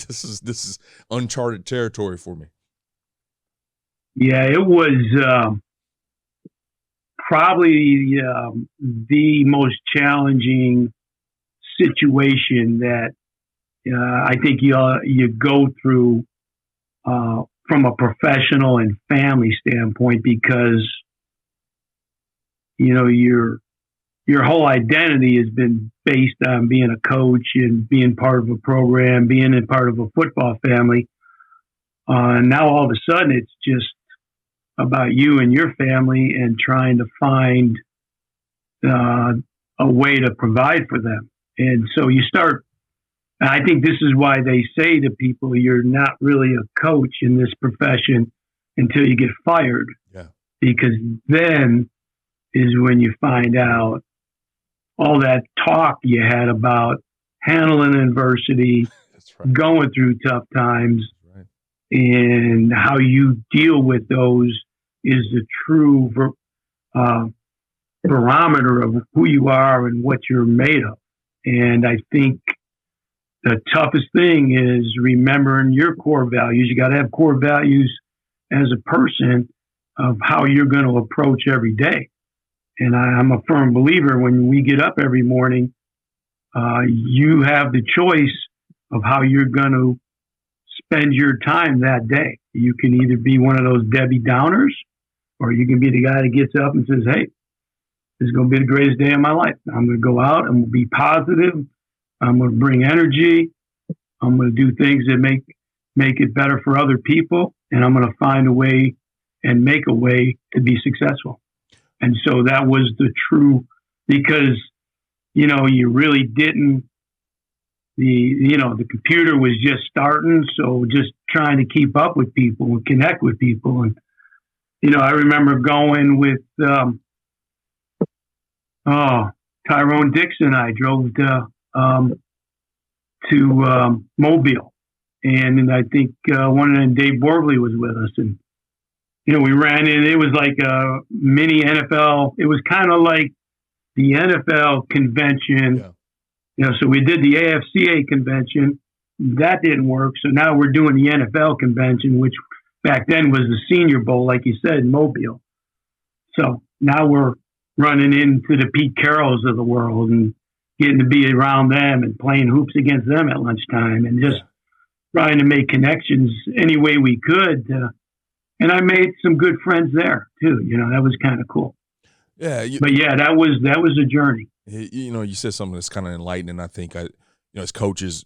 this is uncharted territory for me? Yeah, it was probably the most challenging situation that I think you go through from a professional and family standpoint, because you know your whole identity has been based on being a coach and being part of a program, being a part of a football family. And now all of a sudden it's just about you and your family and trying to find a way to provide for them. And so you start, and I think this is why they say to people, you're not really a coach in this profession until you get fired. Yeah. Because then is when you find out all that talk you had about handling adversity, That's right. going through tough times, Right. and how you deal with those is the true barometer of who you are and what you're made of. And I think the toughest thing is remembering your core values. You got to have core values as a person of how you're going to approach every day. And I'm a firm believer when we get up every morning, you have the choice of how you're going to spend your time that day. You can either be one of those Debbie Downers, or you can be the guy that gets up and says, hey, this is going to be the greatest day of my life. I'm going to go out, I'm going to be positive, I'm going to bring energy, I'm going to do things that make it better for other people, and I'm going to find a way and make a way to be successful. And so that was the true, because, you know, you really didn't, the computer was just starting. So just trying to keep up with people and connect with people. And, you know, I remember going with, Tyrone Dixon. I drove to Mobile. And I think one of them, Dave Borbley, was with us. And, you know, we ran in, it was like a mini NFL. It was kind of like the NFL convention. Yeah. You know, so we did the AFCA convention. That didn't work. So now we're doing the NFL convention, which back then was the Senior Bowl, like you said, in Mobile. So now we're running into the Pete Carrolls of the world and getting to be around them and playing hoops against them at lunchtime and just trying to make connections any way we could. And I made some good friends there too. You know, that was kind of cool. Yeah. But yeah, that was a journey. You know, you said something that's kind of enlightening. I think, you know, as coaches,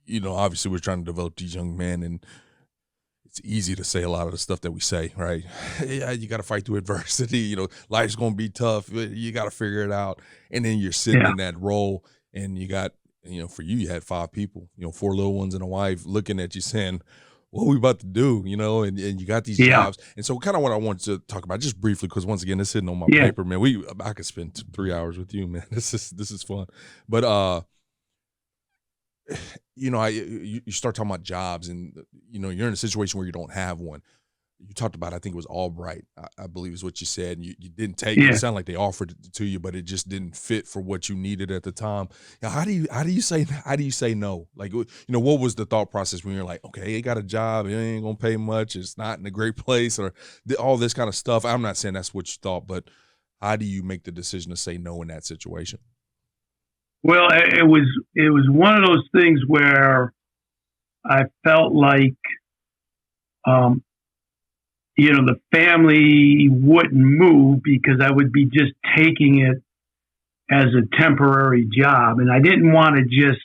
you know, obviously we're trying to develop these young men, and it's easy to say a lot of the stuff that we say, right? Yeah, you got to fight through adversity. You know, life's going to be tough. You got to figure it out. And then you're sitting in that role, and you got and, for you had 5 people, 4 little ones and a wife looking at you saying, what are we about to do, and you got these jobs. And so kind of what I wanted to talk about just briefly, because once again, it's sitting on my paper, man. I could spend 3 hours with you, man. This is fun. But, you start talking about jobs and, you're in a situation where you don't have one. You talked about, I think it was Albright, I believe is what you said. And you didn't take it. It sounded like they offered it to you, but it just didn't fit for what you needed at the time. Now, how do you say no? Like, what was the thought process when you're like, okay, he got a job, it ain't gonna pay much, it's not in a great place, or all this kind of stuff? I'm not saying that's what you thought, but how do you make the decision to say no in that situation? Well, it was one of those things where I felt like, the family wouldn't move because I would be just taking it as a temporary job. And I didn't want to just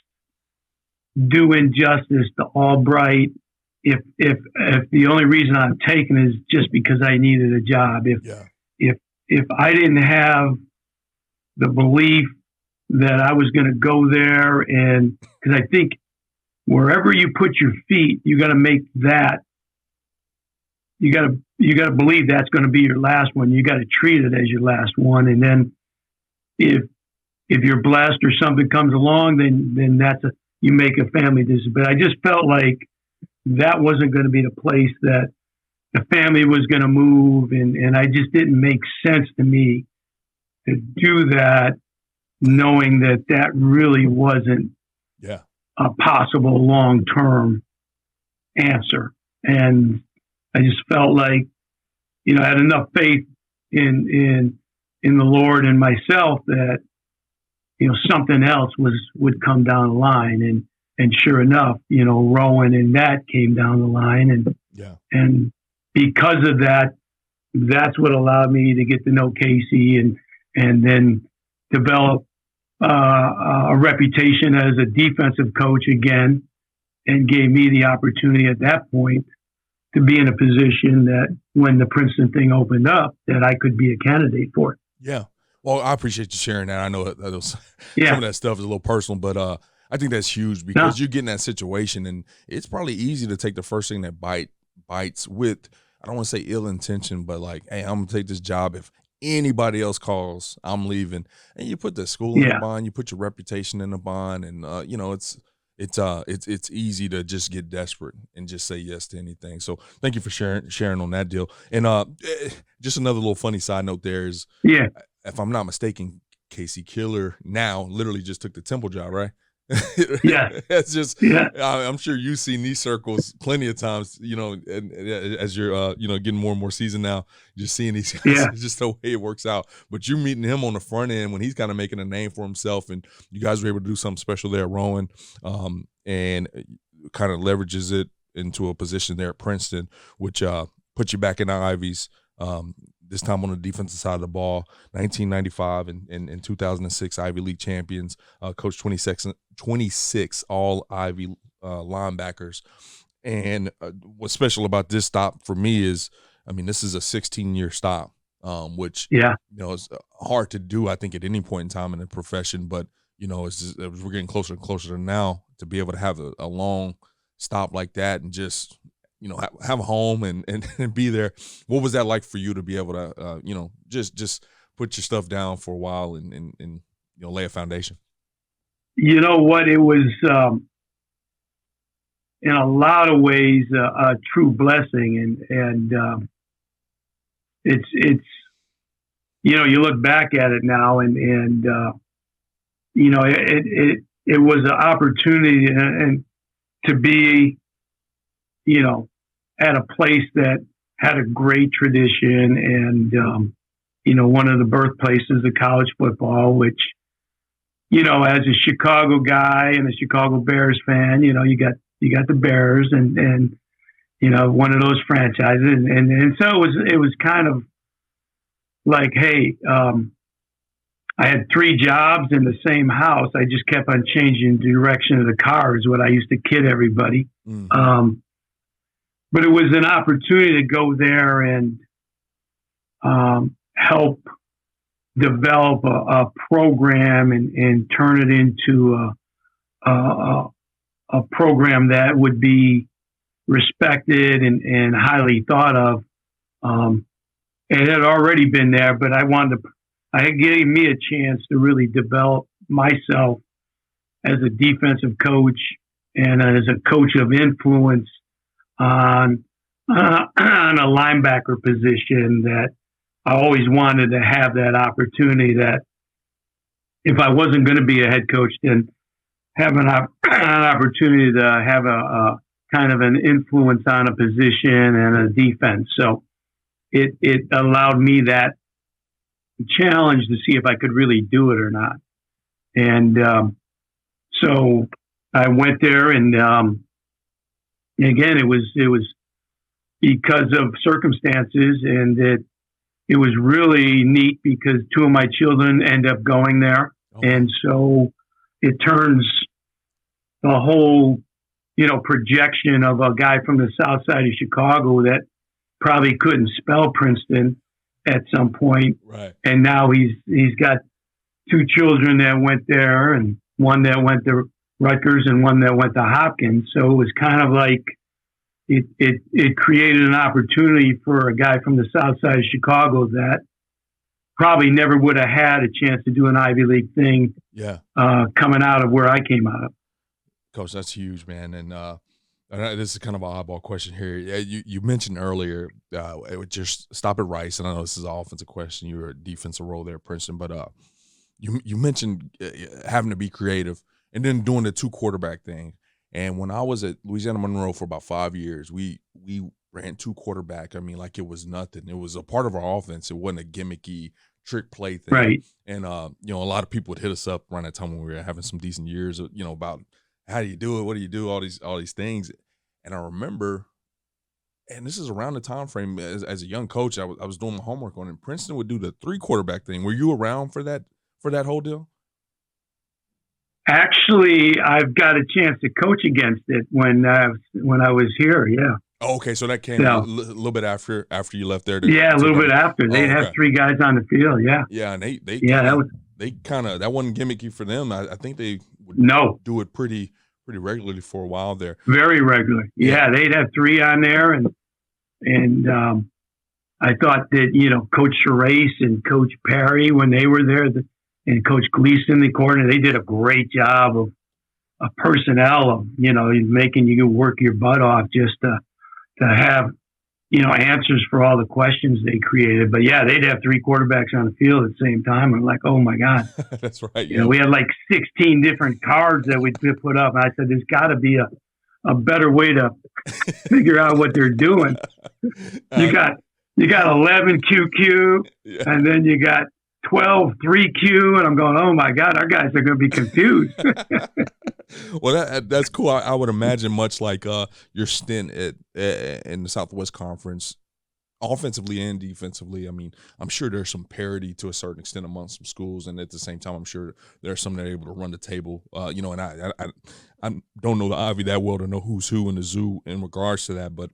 do injustice to Albright if the only reason I'm taking it is just because I needed a job. If I didn't have the belief that I was going to go there, and because I think wherever you put your feet, you got to make that. You got to believe that's going to be your last one. You got to treat it as your last one, and then if you're blessed or something comes along, then you make a family decision. But I just felt like that wasn't going to be the place that the family was going to move, and I just didn't make sense to me to do that, knowing that really wasn't a possible long-term answer. And I just felt like, I had enough faith in the Lord and myself that, something else would come down the line. And sure enough, Rowan and that came down the line. And because of that, that's what allowed me to get to know Casey and then develop a reputation as a defensive coach again, and gave me the opportunity at that point to be in a position that when the Princeton thing opened up, that I could be a candidate for it. Yeah. Well, I appreciate you sharing that. I know that some of that stuff is a little personal, but I think that's huge because you get in that situation, and it's probably easy to take the first thing that bites with, I don't want to say ill intention, but like, hey, I'm going to take this job. If anybody else calls, I'm leaving. And you put the school in the bond, you put your reputation in the bond, and it's easy to just get desperate and just say yes to anything. So thank you for sharing on that deal. And just another little funny side note there is, if I'm not mistaken, Casey Killer now literally just took the Temple job, right? It's just I'm sure you've seen these circles plenty of times, and as you're getting more and more seasoned now, just seeing these guys, it's just the way it works out. But you're meeting him on the front end when he's kind of making a name for himself, and you guys were able to do something special there at Rowan, and kind of leverages it into a position there at Princeton, which puts you back in the Ivies. This time on the defensive side of the ball, 1995 and 2006 Ivy League champions, coached 26 all Ivy linebackers. And what's special about this stop for me is, this is a 16-year stop, which is hard to do, I think, at any point in time in the profession. But it's just, we're getting closer and closer to now to be able to have a long stop like that and just have a home and be there. What was that like for you to be able to, just put your stuff down for a while and lay a foundation? You know what? It was, in a lot of ways, a true blessing. And it's, you look back at it now and it was an opportunity and to be, at a place that had a great tradition and, one of the birthplaces of college football, which, as a Chicago guy and a Chicago Bears fan, you got the Bears and one of those franchises. And so it was kind of like, hey, I had 3 jobs in the same house. I just kept on changing the direction of the car is what I used to kid everybody. Mm-hmm. But it was an opportunity to go there and help develop a program and turn it into a program that would be respected and highly thought of. It had already been there, but it gave me a chance to really develop myself as a defensive coach and as a coach of influence on a linebacker position, that I always wanted to have that opportunity, that if I wasn't going to be a head coach, then have an opportunity to have a kind of an influence on a position and a defense. So it allowed me that challenge to see if I could really do it or not. And so I went there, and again, it was because of circumstances, and it was really neat because two of my children end up going there. And so it turns the whole, projection of a guy from the south side of Chicago that probably couldn't spell Princeton at some point. Right. And now he's got two children that went there, and one that went to Rutgers and one that went to Hopkins. So it was kind of like it created an opportunity for a guy from the south side of Chicago that probably never would have had a chance to do an Ivy League thing. Yeah. Coming out of where I came out of. Coach, that's huge, man. And this is kind of an oddball question here. You mentioned earlier it would just stop at Rice, and I know this is an offensive question. You were a defensive role there at Princeton, but you mentioned having to be creative and then doing the 2 quarterback thing. And when I was at Louisiana Monroe for about 5 years, we ran 2 quarterback. I mean, like it was nothing. It was a part of our offense. It wasn't a gimmicky trick play thing. Right. And a lot of people would hit us up around that time when we were having some decent years, about how do you do it? What do you do? All these things. And I remember, and this is around the time frame as a young coach, I was doing my homework on it. Princeton would do the 3 quarterback thing. Were you around for that whole deal? Actually, I've got a chance to coach against it when I was here. Yeah. Oh, okay, so that came a little bit after you left there. A little bit after. They'd have 3 guys on the field. Yeah. Yeah, and that wasn't gimmicky for them. I think they would do it pretty regularly for a while there. Very regular. Yeah, they'd have 3 on there, and I thought that Coach Charest and Coach Perry, when they were there, and Coach Gleason, the coordinator, they did a great job of personnel of making you work your butt off just to have answers for all the questions they created. But yeah, they'd have 3 quarterbacks on the field at the same time. I'm like, oh my God. That's right. We had like 16 different cards that we'd put up. And I said, there's got to be a better way to figure out what they're doing. You got 11 QQ, and then you got 12 3Q, and I'm going, oh my God, our guys are going to be confused. Well, that's cool. I would imagine much like your stint in the Southwest Conference, offensively and defensively. I mean, I'm sure there's some parity to a certain extent amongst some schools, and at the same time, I'm sure there's some that are able to run the table. And I don't know the Ivy that well to know who's who in the zoo in regards to that, but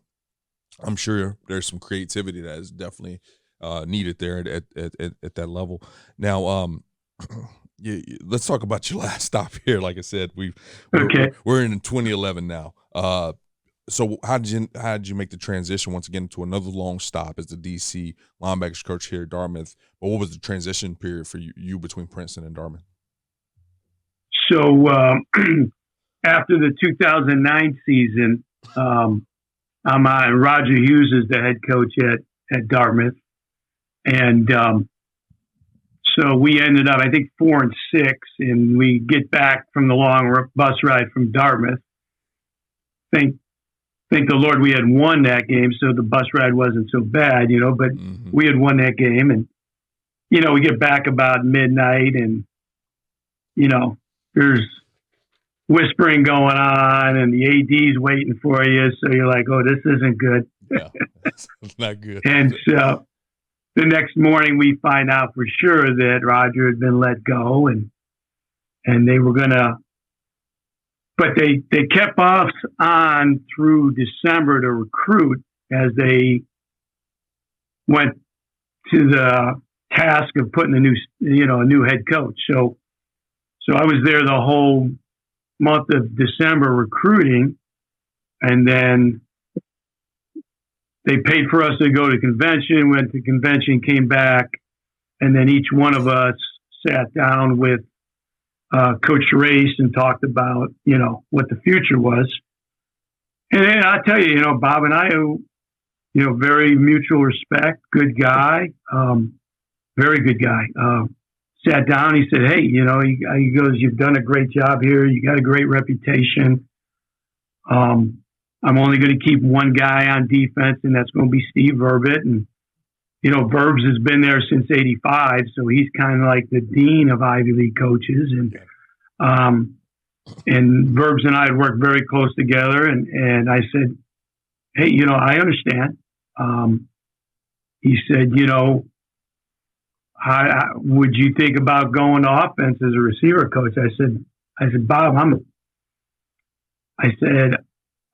I'm sure there's some creativity that is definitely needed there at that level. Now, let's talk about your last stop here. Like I said, we're in 2011 now. So how did you make the transition once again to another long stop as the DC linebackers coach here at Dartmouth? But what was the transition period for you between Princeton and Dartmouth? So after the 2009 season, I'm on. Roger Hughes is the head coach at Dartmouth. And so we ended up, I think, 4-6, and we get back from the long bus ride from Dartmouth. Thank the Lord we had won that game, so the bus ride wasn't so bad, but we had won that game. And, we get back about midnight, and, there's whispering going on, and the AD's waiting for you. So you're like, oh, this isn't good. Yeah, it's not good. And so the next morning we find out for sure that Roger had been let go, and they were going to, but they kept us on through December to recruit as they went to the task of putting a new head coach. So I was there the whole month of December recruiting, and then they paid for us to go to convention, went to convention, came back, and then each one of us sat down with Coach Race and talked about, what the future was. And then I tell you, Bob and I, very mutual respect, good guy, very good guy. Sat down, he said, hey, he goes, you've done a great job here. You got a great reputation. I'm only going to keep one guy on defense, and that's going to be Steve Verbit. And, Verbs has been there since '85, so he's kind of like the dean of Ivy League coaches. And Verbs and I had worked very close together. And I said, hey, I understand. He said, would you think about going to offense as a receiver coach? I said, Bob,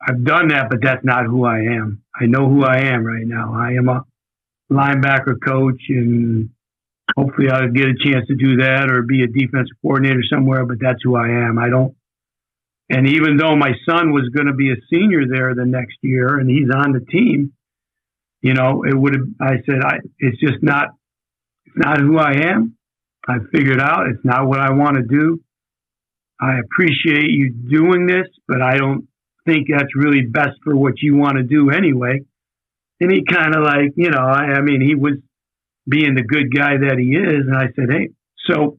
I've done that, but that's not who I am. I know who I am right now. I am a linebacker coach, and hopefully I'll get a chance to do that or be a defensive coordinator somewhere, but that's who I am. And even though my son was going to be a senior there the next year and he's on the team, it's just not, it's not who I am. I figured out it's not what I want to do. I appreciate you doing this, but I don't think that's really best for what you want to do anyway. And he kind of he was being the good guy that he is. And I said, hey, so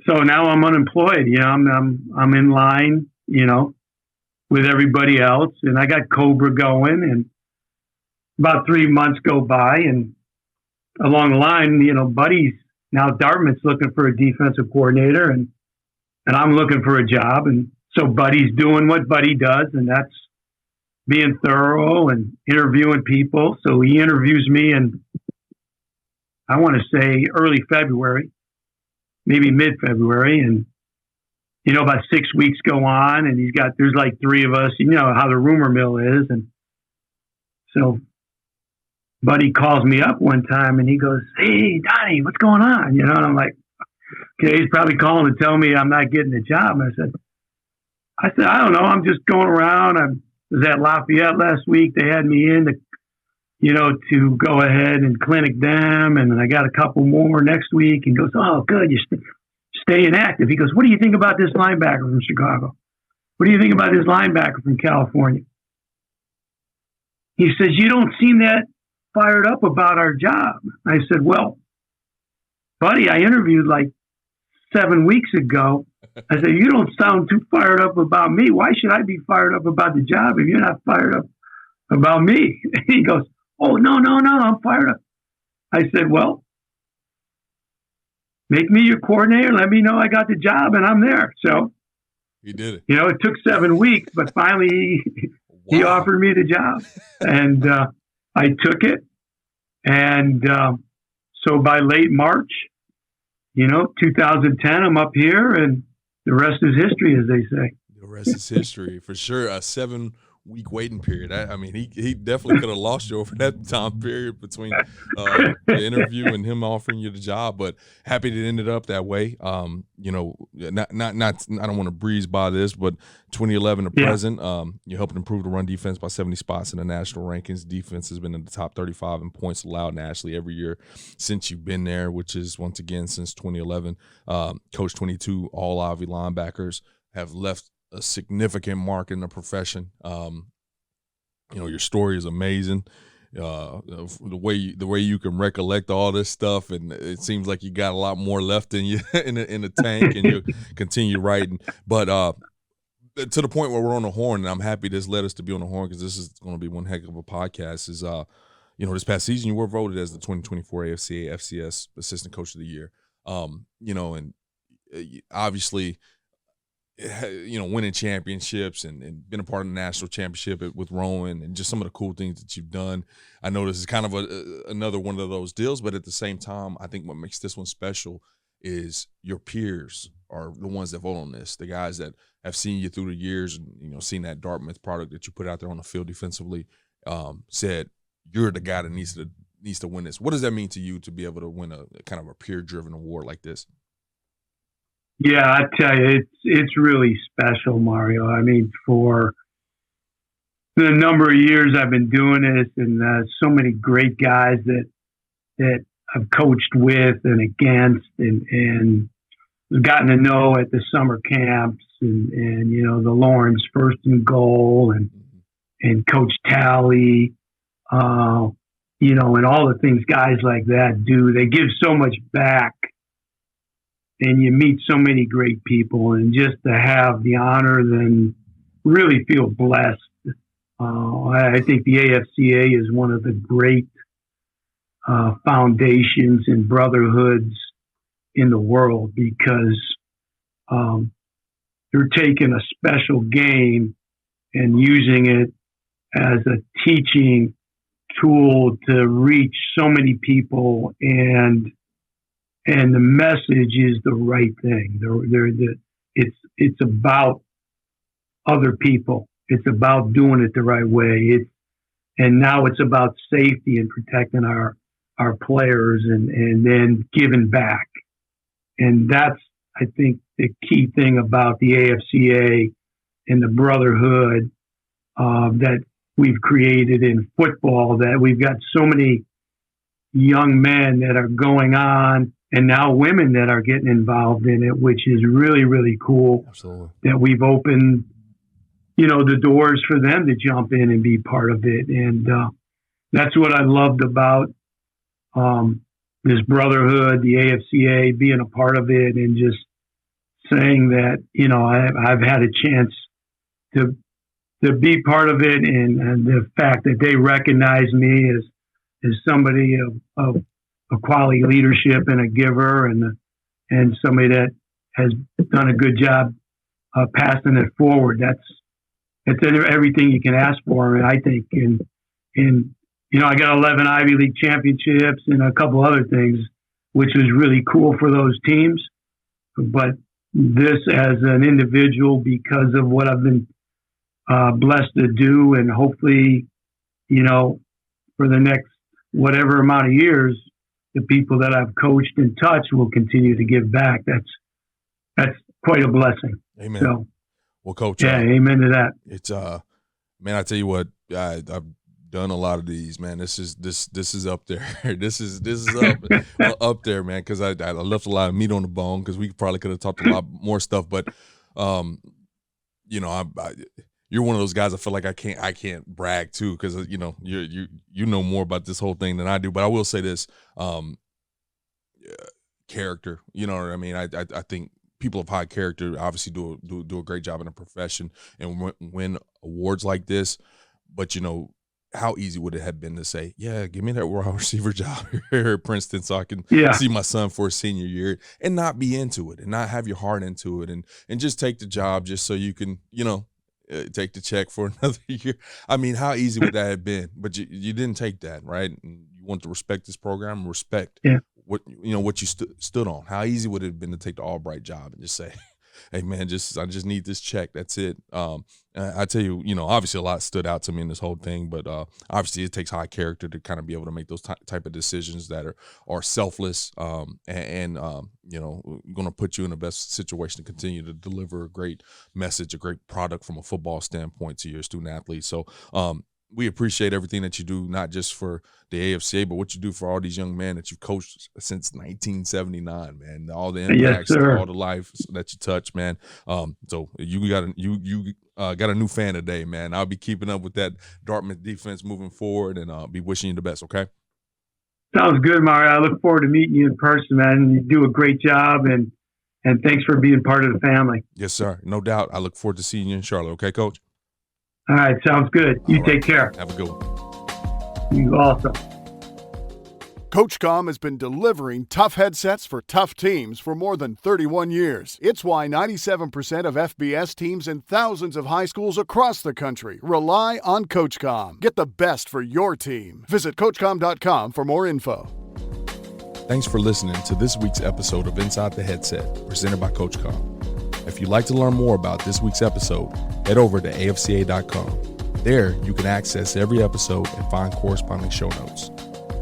now I'm unemployed. I'm in line, with everybody else. And I got Cobra going, and about 3 months go by, and along the line, Buddy's now Dartmouth's looking for a defensive coordinator, and I'm looking for a job. And so Buddy's doing what Buddy does, and that's being thorough and interviewing people. So he interviews me in, I want to say, early February, maybe mid-February. And, about 6 weeks go on, and there's like 3 of us, how the rumor mill is. And so Buddy calls me up one time and he goes, hey, Donnie, what's going on? And I'm like, okay, he's probably calling to tell me I'm not getting the job. And I said, I don't know. I'm just going around. I was at Lafayette last week. They had me in to go ahead and clinic them. And then I got a couple more next week. And goes, oh, good. You're staying active. He goes, what do you think about this linebacker from Chicago? What do you think about this linebacker from California? He says, you don't seem that fired up about our job. I said, well, Buddy, I interviewed like 7 weeks ago. I said, you don't sound too fired up about me. Why should I be fired up about the job if you're not fired up about me? He goes, oh, no, I'm fired up. I said, well, make me your coordinator. Let me know I got the job, and I'm there. So he did it. It took 7 weeks, but finally he offered me the job, and I took it. And so by late March, 2010, I'm up here, and the rest is history, as they say. The rest is history, for sure. A 7-week waiting period. I mean, he definitely could have lost you over that time period between the interview and him offering you the job. But happy that it ended up that way. Not I don't want to breeze by this, but 2011 to present, you helped improve the run defense by 70 spots in the national rankings. Defense has been in the top 35 in points allowed nationally every year since you've been there, which is once again since 2011. Coach 22 all Ivy linebackers, have left a significant mark in the profession. Your story is amazing. The way you can recollect all this stuff, and it seems like you got a lot more left in you in the tank, and you'll continue writing. But to the point where we're on the horn, and I'm happy this led us to be on the horn, because this is going to be one heck of a podcast. Is this past season you were voted as the 2024 AFCA FCS Assistant Coach of the Year. And obviously, winning championships and been a part of the national championship with Rowan, and just some of the cool things that you've done. I know this is kind of another one of those deals, but at the same time, I think what makes this one special is your peers are the ones that vote on this. The guys that have seen you through the years and, seen that Dartmouth product that you put out there on the field defensively, said you're the guy that needs to win this. What does that mean to you to be able to win a kind of a peer-driven award like this? Yeah, I tell you, it's really special, Mario. I mean, for the number of years I've been doing this, and so many great guys that I've coached with and against, and gotten to know at the summer camps, and you know, the Lawrence first and goal, and Coach Talley, you know, and all the things guys like that do. They give so much back, and you meet so many great people, and just to have the honor, then really feel blessed. I think the AFCA is one of the great foundations and brotherhoods in the world, because you're taking a special game and using it as a teaching tool to reach so many people, and the message is the right thing. It's about other people. It's about doing it the right way. And now it's about safety and protecting our players, and then giving back. And that's, I think, the key thing about the AFCA and the brotherhood that we've created in football, that we've got so many young men that are going on, and now women that are getting involved in it, which is really, really cool. Absolutely. That we've opened, you know, the doors for them to jump in and be part of it. And that's what I loved about this brotherhood, the AFCA, being a part of it, and just saying that, you know, I've had a chance to be part of it, and the fact that they recognize me as somebody of quality leadership and a giver, and somebody that has done a good job passing it forward. That's everything you can ask for. And I think you know, I got 11 Ivy League championships and a couple other things, which was really cool for those teams. But this, as an individual, because of what I've been blessed to do, and hopefully, you know, for the next whatever amount of years, the people that I've coached and touched will continue to give back. That's quite a blessing. Amen. So, well, Coach, yeah, amen to that. It's man, I tell you what, I've done a lot of these, man. This is up there. this is up there, man. Because I left a lot of meat on the bone, because we probably could have talked a lot more stuff. But you know, you're one of those guys I feel like I can't brag to, because you know, you know more about this whole thing than I do. But I will say this, character. You know what I mean? I think people of high character obviously do a great job in a profession and win awards like this. But you know, how easy would it have been to say, yeah, give me that wide receiver job here at Princeton so I can see my son for his senior year, and not be into it, and not have your heart into it, and just take the job just so you can, you know, take the check for another year. I mean, how easy would that have been? But you didn't take that, right? And you want to respect this program, respect what you stood on. How easy would it have been to take the Albright job and just say, hey man, I just need this check. That's it. I tell you, you know, obviously a lot stood out to me in this whole thing, but obviously it takes high character to kind of be able to make those type of decisions that are selfless, and you know, going to put you in the best situation to continue to deliver a great message, a great product from a football standpoint to your student athletes. So we appreciate everything that you do, not just for the AFCA, but what you do for all these young men that you've coached since 1979, man. All the impacts, all the life that you touch, man. So you got a new fan today, man. I'll be keeping up with that Dartmouth defense moving forward, and be wishing you the best, okay? Sounds good, Mario. I look forward to meeting you in person, man. You do a great job, and thanks for being part of the family. Yes, sir. No doubt. I look forward to seeing you in Charlotte, okay, Coach? All right, sounds good. You take care. Have a good one. You also. CoachComm has been delivering tough headsets for tough teams for more than 31 years. It's why 97% of FBS teams and thousands of high schools across the country rely on CoachComm. Get the best for your team. Visit CoachComm.com for more info. Thanks for listening to this week's episode of Inside the Headset, presented by CoachComm. If you'd like to learn more about this week's episode, head over to AFCA.com. There, you can access every episode and find corresponding show notes.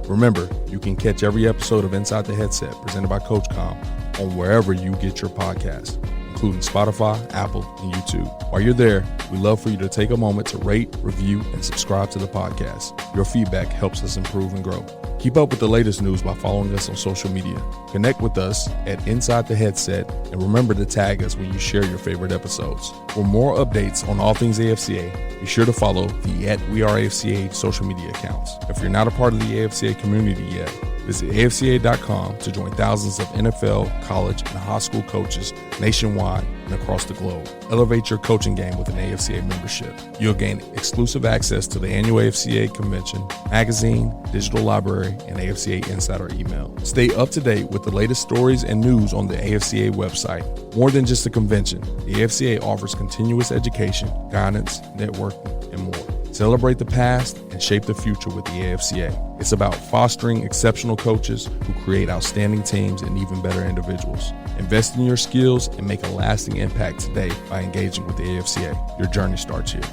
Remember, you can catch every episode of Inside the Headset presented by CoachComm on wherever you get your podcasts, including Spotify, Apple, and YouTube. While you're there, we'd love for you to take a moment to rate, review, and subscribe to the podcast. Your feedback helps us improve and grow. Keep up with the latest news by following us on social media. Connect with us at Inside the Headset, and remember to tag us when you share your favorite episodes. For more updates on all things AFCA, be sure to follow the @WeAreAFCA social media accounts. If you're not a part of the AFCA community yet, visit AFCA.com to join thousands of NFL, college, and high school coaches nationwide and across the globe. Elevate your coaching game with an AFCA membership. You'll gain exclusive access to the annual AFCA convention, magazine, digital library, and AFCA Insider email. Stay up to date with the latest stories and news on the AFCA website. More than just a convention, the AFCA offers continuous education, guidance, networking, and more. Celebrate the past and shape the future with the AFCA. It's about fostering exceptional coaches who create outstanding teams and even better individuals. Invest in your skills and make a lasting impact today by engaging with the AFCA. Your journey starts here.